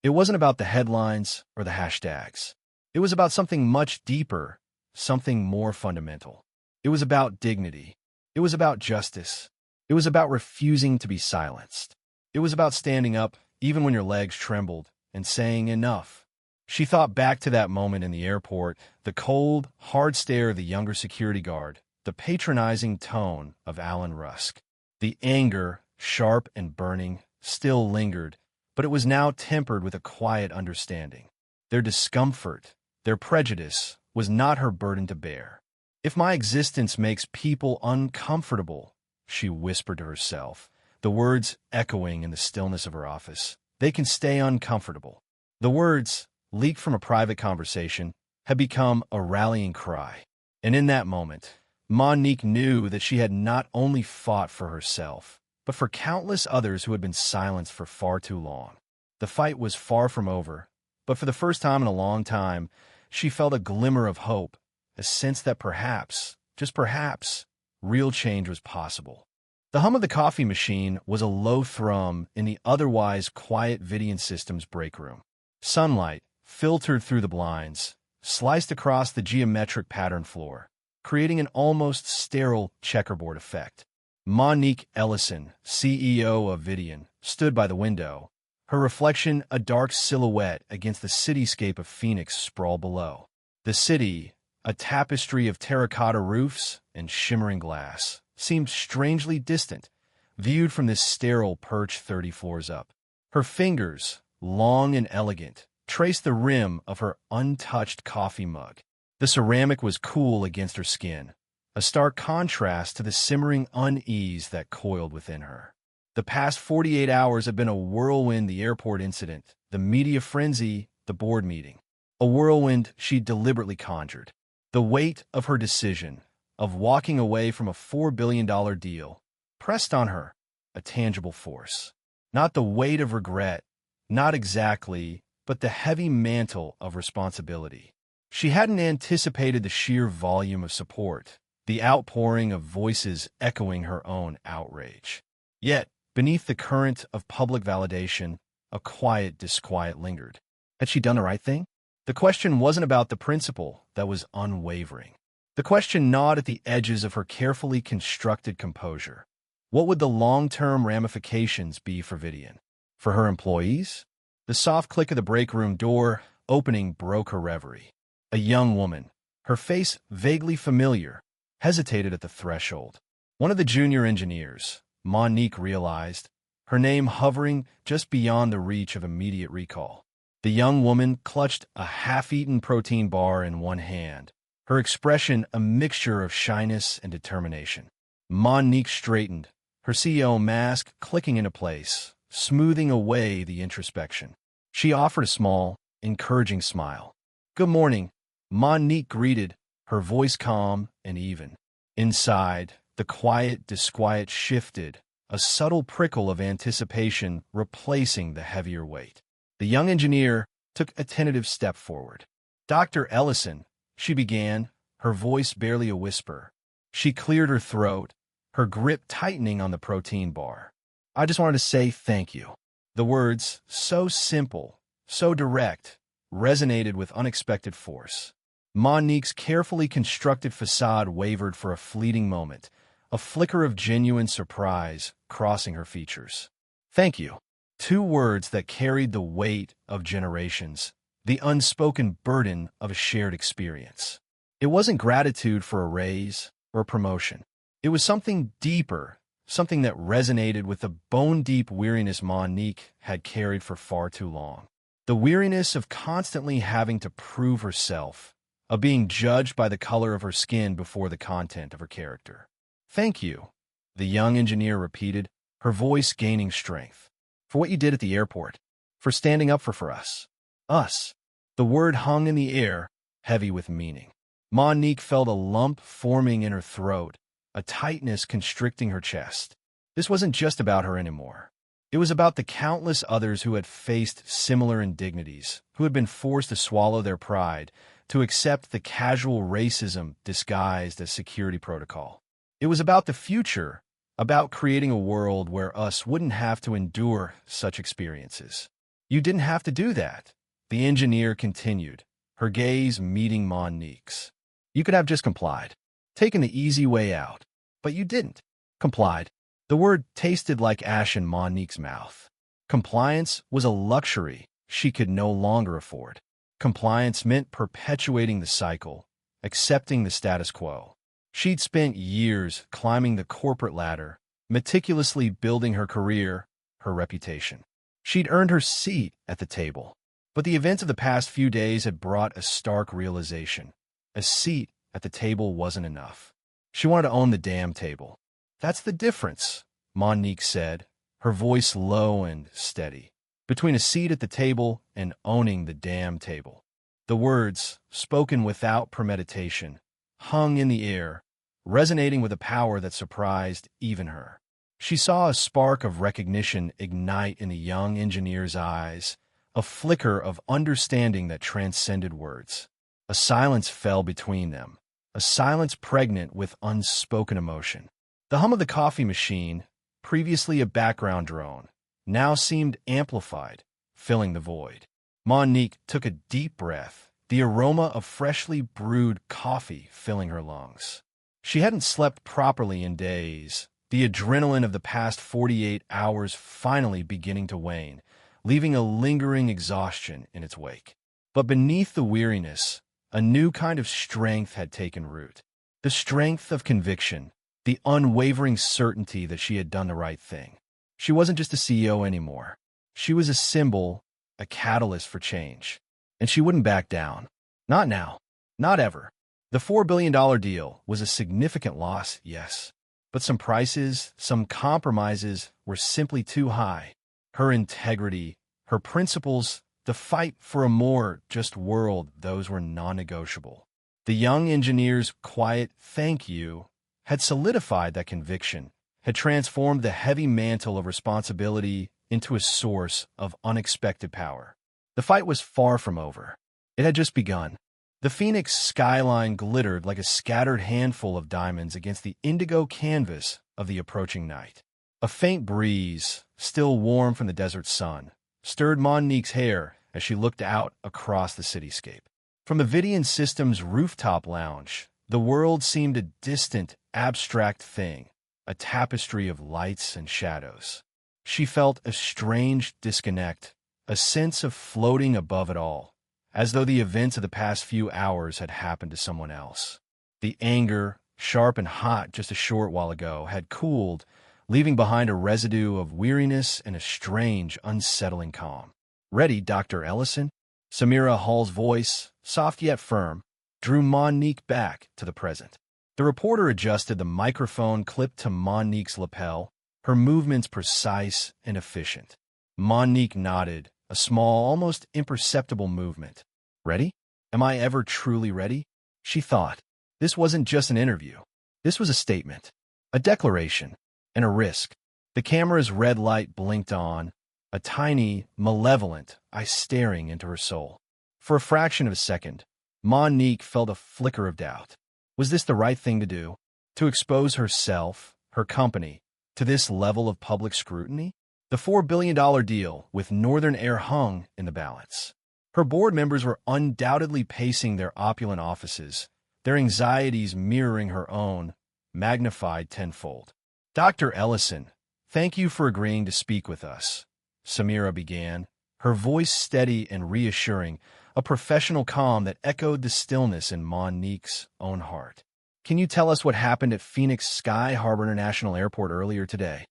It wasn't about the headlines or the hashtags. It was about something much deeper, something more fundamental. It was about dignity. It was about justice. It was about refusing to be silenced. It was about standing up even when your legs trembled, and saying enough. She thought back to that moment in the airport, the cold, hard stare of the younger security guard, the patronizing tone of Alan Rusk. The anger, sharp and burning, still lingered, but it was now tempered with a quiet understanding. Their discomfort, their prejudice, was not her burden to bear. "If my existence makes people uncomfortable," she whispered to herself, the words echoing in the stillness of her office, "they can stay uncomfortable." The words, leaked from a private conversation, had become a rallying cry. And in that moment, Mon'nique knew that she had not only fought for herself, but for countless others who had been silenced for far too long. The fight was far from over, but for the first time in a long time, she felt a glimmer of hope, a sense that perhaps, just perhaps, real change was possible. The hum of the coffee machine was a low thrum in the otherwise quiet Vidian Systems break room. Sunlight, filtered through the blinds, sliced across the geometric pattern floor, creating an almost sterile checkerboard effect. Mon'nique Ellison, CEO of Vidian, stood by the window, her reflection a dark silhouette against the cityscape of Phoenix sprawled below. The city, a tapestry of terracotta roofs and shimmering glass, seemed strangely distant, viewed from this sterile perch 30 floors up. Her fingers, long and elegant, traced the rim of her untouched coffee mug. The ceramic was cool against her skin, a stark contrast to the simmering unease that coiled within her. The past 48 hours had been a whirlwind: the airport incident, the media frenzy, the board meeting. A whirlwind she deliberately conjured. The weight of her decision, of walking away from a $4 billion deal, pressed on her, a tangible force. Not the weight of regret, not exactly, but the heavy mantle of responsibility. She hadn't anticipated the sheer volume of support, the outpouring of voices echoing her own outrage. Yet, beneath the current of public validation, a quiet disquiet lingered. Had she done the right thing? The question wasn't about the principle that was unwavering. The question gnawed at the edges of her carefully constructed composure. What would the long-term ramifications be for Vidian? For her employees? The soft click of the break room door opening broke her reverie. A young woman, her face vaguely familiar, hesitated at the threshold. One of the junior engineers, Mon'nique realized, her name hovering just beyond the reach of immediate recall. The young woman clutched a half-eaten protein bar in one hand, her expression a mixture of shyness and determination. Mon'nique straightened, her CEO mask clicking into place, smoothing away the introspection. She offered a small, encouraging smile. "Good morning," Mon'nique greeted, her voice calm and even. Inside, the quiet disquiet shifted, a subtle prickle of anticipation replacing the heavier weight. The young engineer took a tentative step forward. "Dr. Ellison," she began, her voice barely a whisper. She cleared her throat, her grip tightening on the protein bar. "I just wanted to say thank you." The words, so simple, so direct, resonated with unexpected force. Mon'nique's carefully constructed facade wavered for a fleeting moment, a flicker of genuine surprise crossing her features. "Thank you." Two words that carried the weight of generations, the unspoken burden of a shared experience. It wasn't gratitude for a raise or a promotion. It was something deeper, something that resonated with the bone-deep weariness Mon'nique had carried for far too long. The weariness of constantly having to prove herself, of being judged by the color of her skin before the content of her character. "Thank you," the young engineer repeated, her voice gaining strength. "For what you did at the airport, for standing up for us. Us." The word hung in the air, heavy with meaning. Mon'nique felt a lump forming in her throat, a tightness constricting her chest. This wasn't just about her anymore. It was about the countless others who had faced similar indignities, who had been forced to swallow their pride, to accept the casual racism disguised as security protocol. It was about the future, about creating a world where us wouldn't have to endure such experiences. "You didn't have to do that," the engineer continued, her gaze meeting Mon'nique's. "You could have just complied, taken the easy way out, but you didn't." Complied. The word tasted like ash in Mon'nique's mouth. Compliance was a luxury she could no longer afford. Compliance meant perpetuating the cycle, accepting the status quo. She'd spent years climbing the corporate ladder, meticulously building her career, her reputation. She'd earned her seat at the table. But the events of the past few days had brought a stark realization. A seat at the table wasn't enough. She wanted to own the damn table. That's the difference, Mon'nique said, her voice low and steady, between a seat at the table and owning the damn table. The words, spoken without premeditation, hung in the air, resonating with a power that surprised even her. She saw a spark of recognition ignite in the young engineer's eyes, a flicker of understanding that transcended words. A silence fell between them, a silence pregnant with unspoken emotion. The hum of the coffee machine, previously a background drone, now seemed amplified, filling the void. Mon'nique took a deep breath, the aroma of freshly brewed coffee filling her lungs. She hadn't slept properly in days, the adrenaline of the past 48 hours finally beginning to wane, leaving a lingering exhaustion in its wake. But beneath the weariness, a new kind of strength had taken root. The strength of conviction, the unwavering certainty that she had done the right thing. She wasn't just a CEO anymore. She was a symbol, a catalyst for change. And she wouldn't back down. Not now. Not ever. The $4 billion deal was a significant loss, yes. But some prices, some compromises were simply too high. Her integrity, her principles, the fight for a more just world, those were non-negotiable. The young engineer's quiet thank you had solidified that conviction, had transformed the heavy mantle of responsibility into a source of unexpected power. The fight was far from over. It had just begun. The Phoenix skyline glittered like a scattered handful of diamonds against the indigo canvas of the approaching night. A faint breeze, still warm from the desert sun, stirred Mon'nique's hair as she looked out across the cityscape. From the Vidian System's rooftop lounge, the world seemed a distant, abstract thing, a tapestry of lights and shadows. She felt a strange disconnect, a sense of floating above it all, as though the events of the past few hours had happened to someone else. The anger, sharp and hot just a short while ago, had cooled, leaving behind a residue of weariness and a strange, unsettling calm. "Ready, Dr. Ellison?" Samira Hall's voice, soft yet firm, drew Mon'nique back to the present. The reporter adjusted the microphone clipped to Mon'nique's lapel, her movements precise and efficient. Mon'nique nodded, a small, almost imperceptible movement. "Ready? Am I ever truly ready?" She thought. This wasn't just an interview. This was a statement, a declaration, and a risk. The camera's red light blinked on, a tiny, malevolent eye staring into her soul. For a fraction of a second, Mon'nique felt a flicker of doubt. Was this the right thing to do? To expose herself, her company, to this level of public scrutiny? The $4 billion deal with Northern Air hung in the balance. Her board members were undoubtedly pacing their opulent offices, their anxieties mirroring her own, magnified tenfold. "Dr. Ellison, thank you for agreeing to speak with us," Samira began, her voice steady and reassuring, a professional calm that echoed the stillness in Mon'nique's own heart. "Can you tell us what happened at Phoenix Sky Harbor International Airport earlier today?"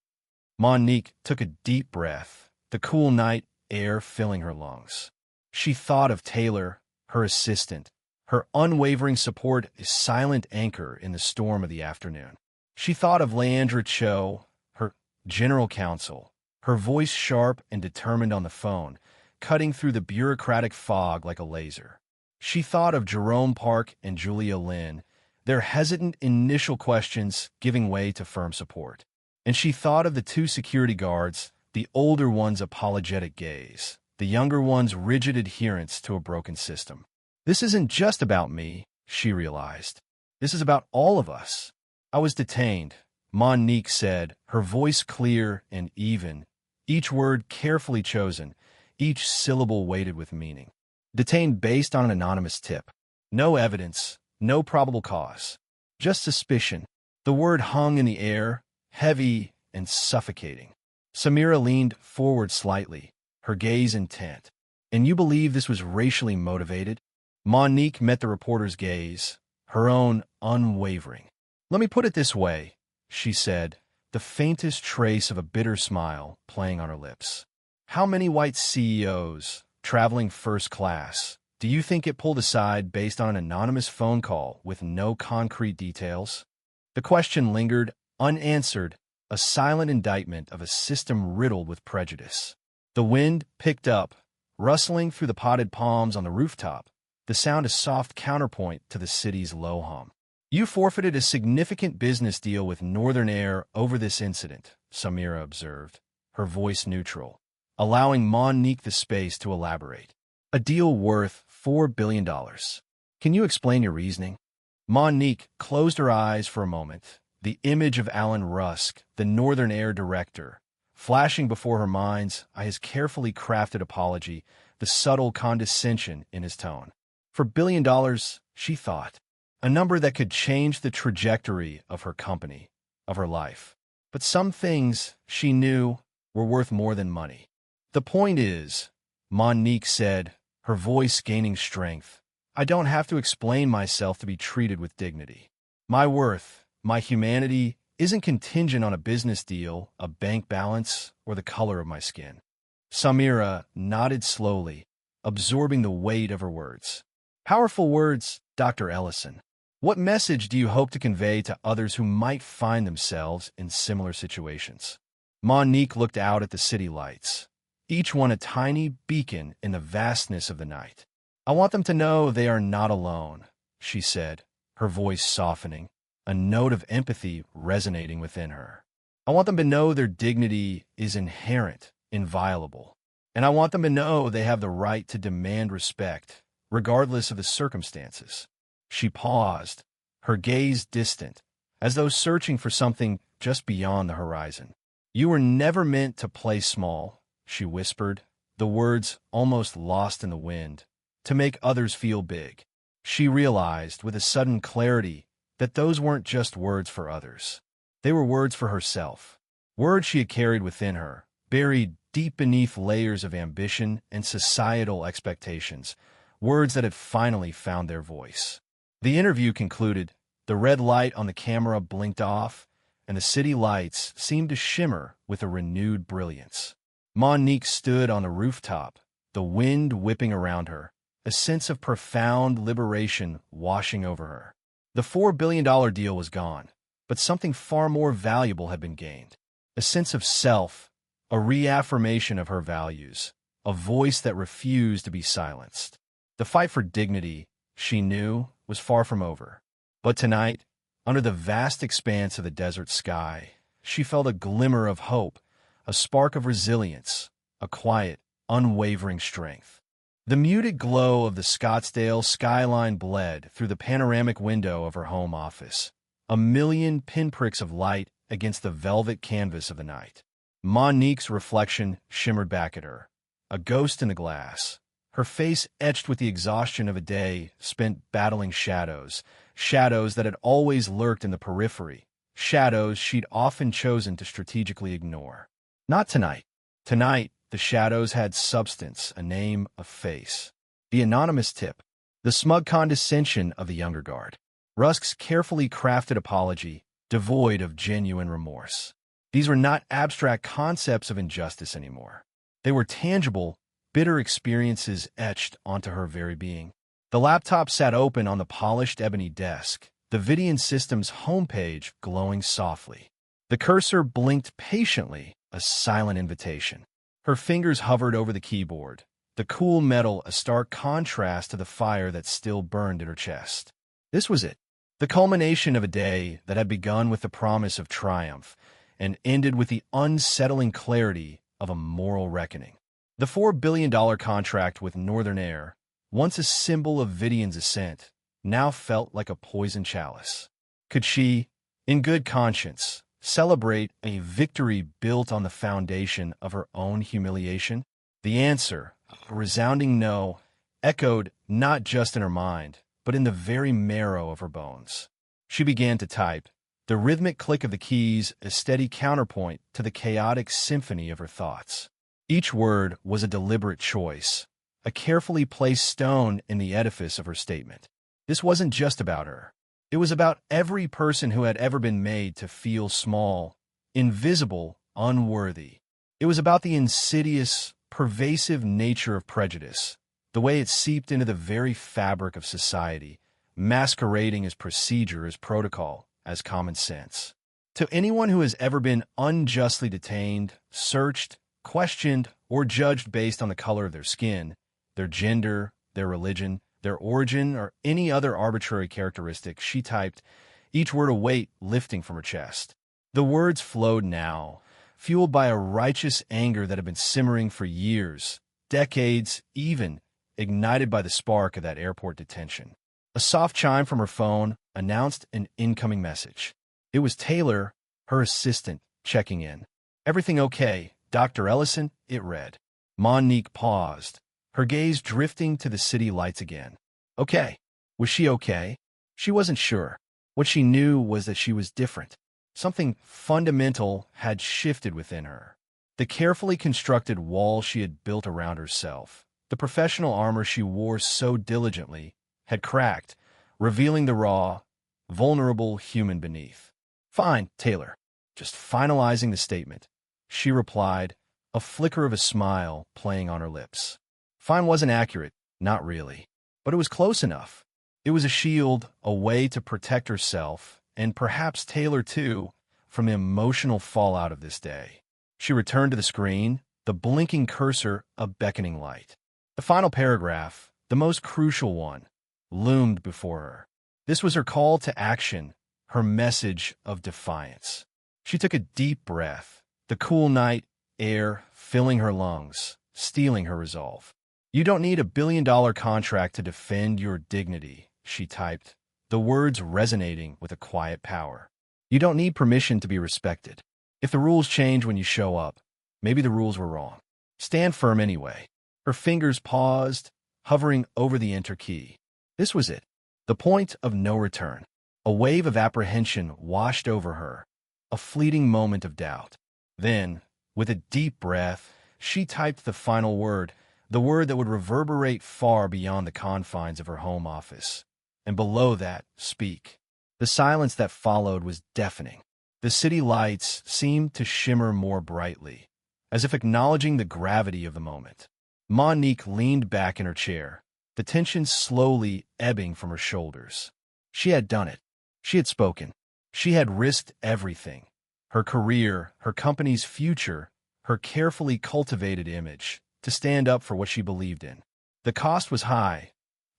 Mon'nique took a deep breath, the cool night air filling her lungs. She thought of Taylor, her assistant, her unwavering support, a silent anchor in the storm of the afternoon. She thought of Leandra Cho, her general counsel, her voice sharp and determined on the phone, cutting through the bureaucratic fog like a laser. She thought of Jerome Park and Julia Lynn, their hesitant initial questions giving way to firm support. And she thought of the two security guards, the older one's apologetic gaze, the younger one's rigid adherence to a broken system. "This isn't just about me," she realized. "This is about all of us." "I was detained," Mon'nique said, her voice clear and even, each word carefully chosen, each syllable weighted with meaning. "Detained based on an anonymous tip. No evidence, no probable cause. Just suspicion." The word hung in the air, heavy and suffocating. Samira leaned forward slightly, her gaze intent. And you believe this was racially motivated? Mon'nique met the reporter's gaze, her own unwavering. Let me put it this way, she said, the faintest trace of a bitter smile playing on her lips. How many white CEOs, traveling first class, do you think get pulled aside based on an anonymous phone call with no concrete details? The question lingered, unanswered, a silent indictment of a system riddled with prejudice. The wind picked up, rustling through the potted palms on the rooftop, the sound a soft counterpoint to the city's low hum. You forfeited a significant business deal with Northern Air over this incident, Samira observed, her voice neutral, allowing Mon'nique the space to elaborate. A deal worth $4 billion. Can you explain your reasoning? Mon'nique closed her eyes for a moment, the image of Alan Rusk, the Northern Air director, flashing before her mind's eye his carefully crafted apology, the subtle condescension in his tone. For $1 billion, she thought. A number that could change the trajectory of her company, of her life. But some things, she knew, were worth more than money. The point is, Mon'nique said, her voice gaining strength, I don't have to explain myself to be treated with dignity. My worth, my humanity, isn't contingent on a business deal, a bank balance, or the color of my skin. Samira nodded slowly, absorbing the weight of her words. Powerful words, Dr. Ellison. What message do you hope to convey to others who might find themselves in similar situations? Mon'nique looked out at the city lights, each one a tiny beacon in the vastness of the night. I want them to know they are not alone, she said, her voice softening, a note of empathy resonating within her. I want them to know their dignity is inherent, inviolable. And I want them to know they have the right to demand respect, regardless of the circumstances. She paused, her gaze distant, as though searching for something just beyond the horizon. You were never meant to play small, she whispered, the words almost lost in the wind, to make others feel big. She realized with a sudden clarity that those weren't just words for others. They were words for herself, words she had carried within her, buried deep beneath layers of ambition and societal expectations, words that had finally found their voice. The interview concluded, the red light on the camera blinked off, and the city lights seemed to shimmer with a renewed brilliance. Mon'nique stood on the rooftop, the wind whipping around her, a sense of profound liberation washing over her. The $4 billion deal was gone, but something far more valuable had been gained. A sense of self, a reaffirmation of her values, a voice that refused to be silenced. The fight for dignity, she knew, was far from over. But tonight, under the vast expanse of the desert sky, she felt a glimmer of hope, a spark of resilience, a quiet, unwavering strength. The muted glow of the Scottsdale skyline bled through the panoramic window of her home office, a million pinpricks of light against the velvet canvas of the night. Mon'nique's reflection shimmered back at her, a ghost in the glass, her face etched with the exhaustion of a day spent battling shadows, shadows that had always lurked in the periphery, shadows she'd often chosen to strategically ignore. Not tonight. Tonight, the shadows had substance, a name, a face. The anonymous tip, the smug condescension of the younger guard, Rusk's carefully crafted apology, devoid of genuine remorse. These were not abstract concepts of injustice anymore. They were tangible, bitter experiences etched onto her very being. The laptop sat open on the polished ebony desk, the Vidian system's homepage glowing softly. The cursor blinked patiently, a silent invitation. Her fingers hovered over the keyboard, the cool metal a stark contrast to the fire that still burned in her chest. This was it, the culmination of a day that had begun with the promise of triumph and ended with the unsettling clarity of a moral reckoning. The $4 billion contract with Northern Air, once a symbol of Vidian's ascent, now felt like a poisoned chalice. Could she, in good conscience, celebrate a victory built on the foundation of her own humiliation? The answer, a resounding no, echoed not just in her mind, but in the very marrow of her bones. She began to type, the rhythmic click of the keys a steady counterpoint to the chaotic symphony of her thoughts. Each word was a deliberate choice, a carefully placed stone in the edifice of her statement. This wasn't just about her. It was about every person who had ever been made to feel small, invisible, unworthy. It was about the insidious, pervasive nature of prejudice, the way it seeped into the very fabric of society, masquerading as procedure, as protocol, as common sense. To anyone who has ever been unjustly detained, searched, questioned, or judged based on the color of their skin, their gender, their religion, their origin, or any other arbitrary characteristic, she typed, each word a weight lifting from her chest. The words flowed now, fueled by a righteous anger that had been simmering for years, decades, even ignited by the spark of that airport detention. A soft chime from her phone announced an incoming message. It was Taylor, her assistant, checking in. "Everything okay, Dr. Ellison?" it read. Mon'nique paused, her gaze drifting to the city lights again. Okay. Was she okay? She wasn't sure. What she knew was that she was different. Something fundamental had shifted within her. The carefully constructed wall she had built around herself, the professional armor she wore so diligently, had cracked, revealing the raw, vulnerable human beneath. "Fine, Taylor." Just finalizing the statement, she replied, a flicker of a smile playing on her lips. Fine wasn't accurate, not really. But it was close enough. It was a shield, a way to protect herself, and perhaps Taylor too, from the emotional fallout of this day. She returned to the screen, the blinking cursor a beckoning light. The final paragraph, the most crucial one, loomed before her. This was her call to action, her message of defiance. She took a deep breath, the cool night air filling her lungs, stealing her resolve. "You don't need $1 billion contract to defend your dignity," she typed, the words resonating with a quiet power. "You don't need permission to be respected. If the rules change when you show up, maybe the rules were wrong. Stand firm anyway." Her fingers paused, hovering over the enter key. This was it, the point of no return. A wave of apprehension washed over her, a fleeting moment of doubt. Then, with a deep breath, she typed the final word, the word that would reverberate far beyond the confines of her home office. And below that, speak. The silence that followed was deafening. The city lights seemed to shimmer more brightly, as if acknowledging the gravity of the moment. Mon'nique leaned back in her chair, the tension slowly ebbing from her shoulders. She had done it. She had spoken. She had risked everything. Her career, her company's future, her carefully cultivated image, to stand up for what she believed in. The cost was high,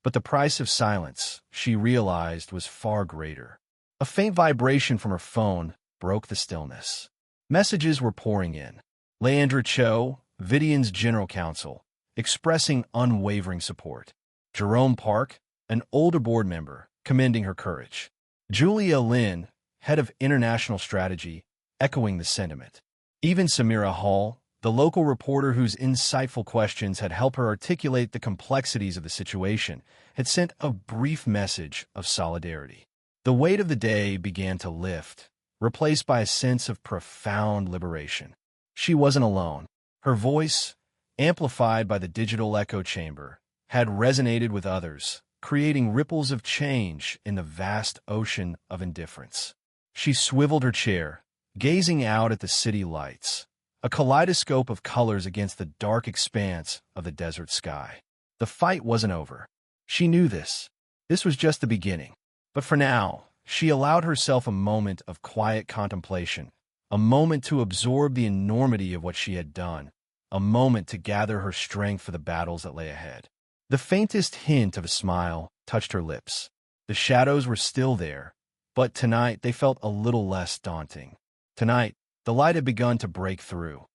but the price of silence, she realized, was far greater. A faint vibration from her phone broke the stillness. Messages were pouring in. Leandra Cho, Vidian's general counsel, expressing unwavering support. Jerome Park, an older board member, commending her courage. Julia Lin, head of international strategy, echoing the sentiment. Even Samira Hall, the local reporter whose insightful questions had helped her articulate the complexities of the situation, had sent a brief message of solidarity. The weight of the day began to lift, replaced by a sense of profound liberation. She wasn't alone. Her voice, amplified by the digital echo chamber, had resonated with others, creating ripples of change in the vast ocean of indifference. She swiveled her chair, gazing out at the city lights, a kaleidoscope of colors against the dark expanse of the desert sky. The fight wasn't over. She knew this. This was just the beginning. But for now, she allowed herself a moment of quiet contemplation, a moment to absorb the enormity of what she had done, a moment to gather her strength for the battles that lay ahead. The faintest hint of a smile touched her lips. The shadows were still there, but tonight they felt a little less daunting. Tonight, the light had begun to break through.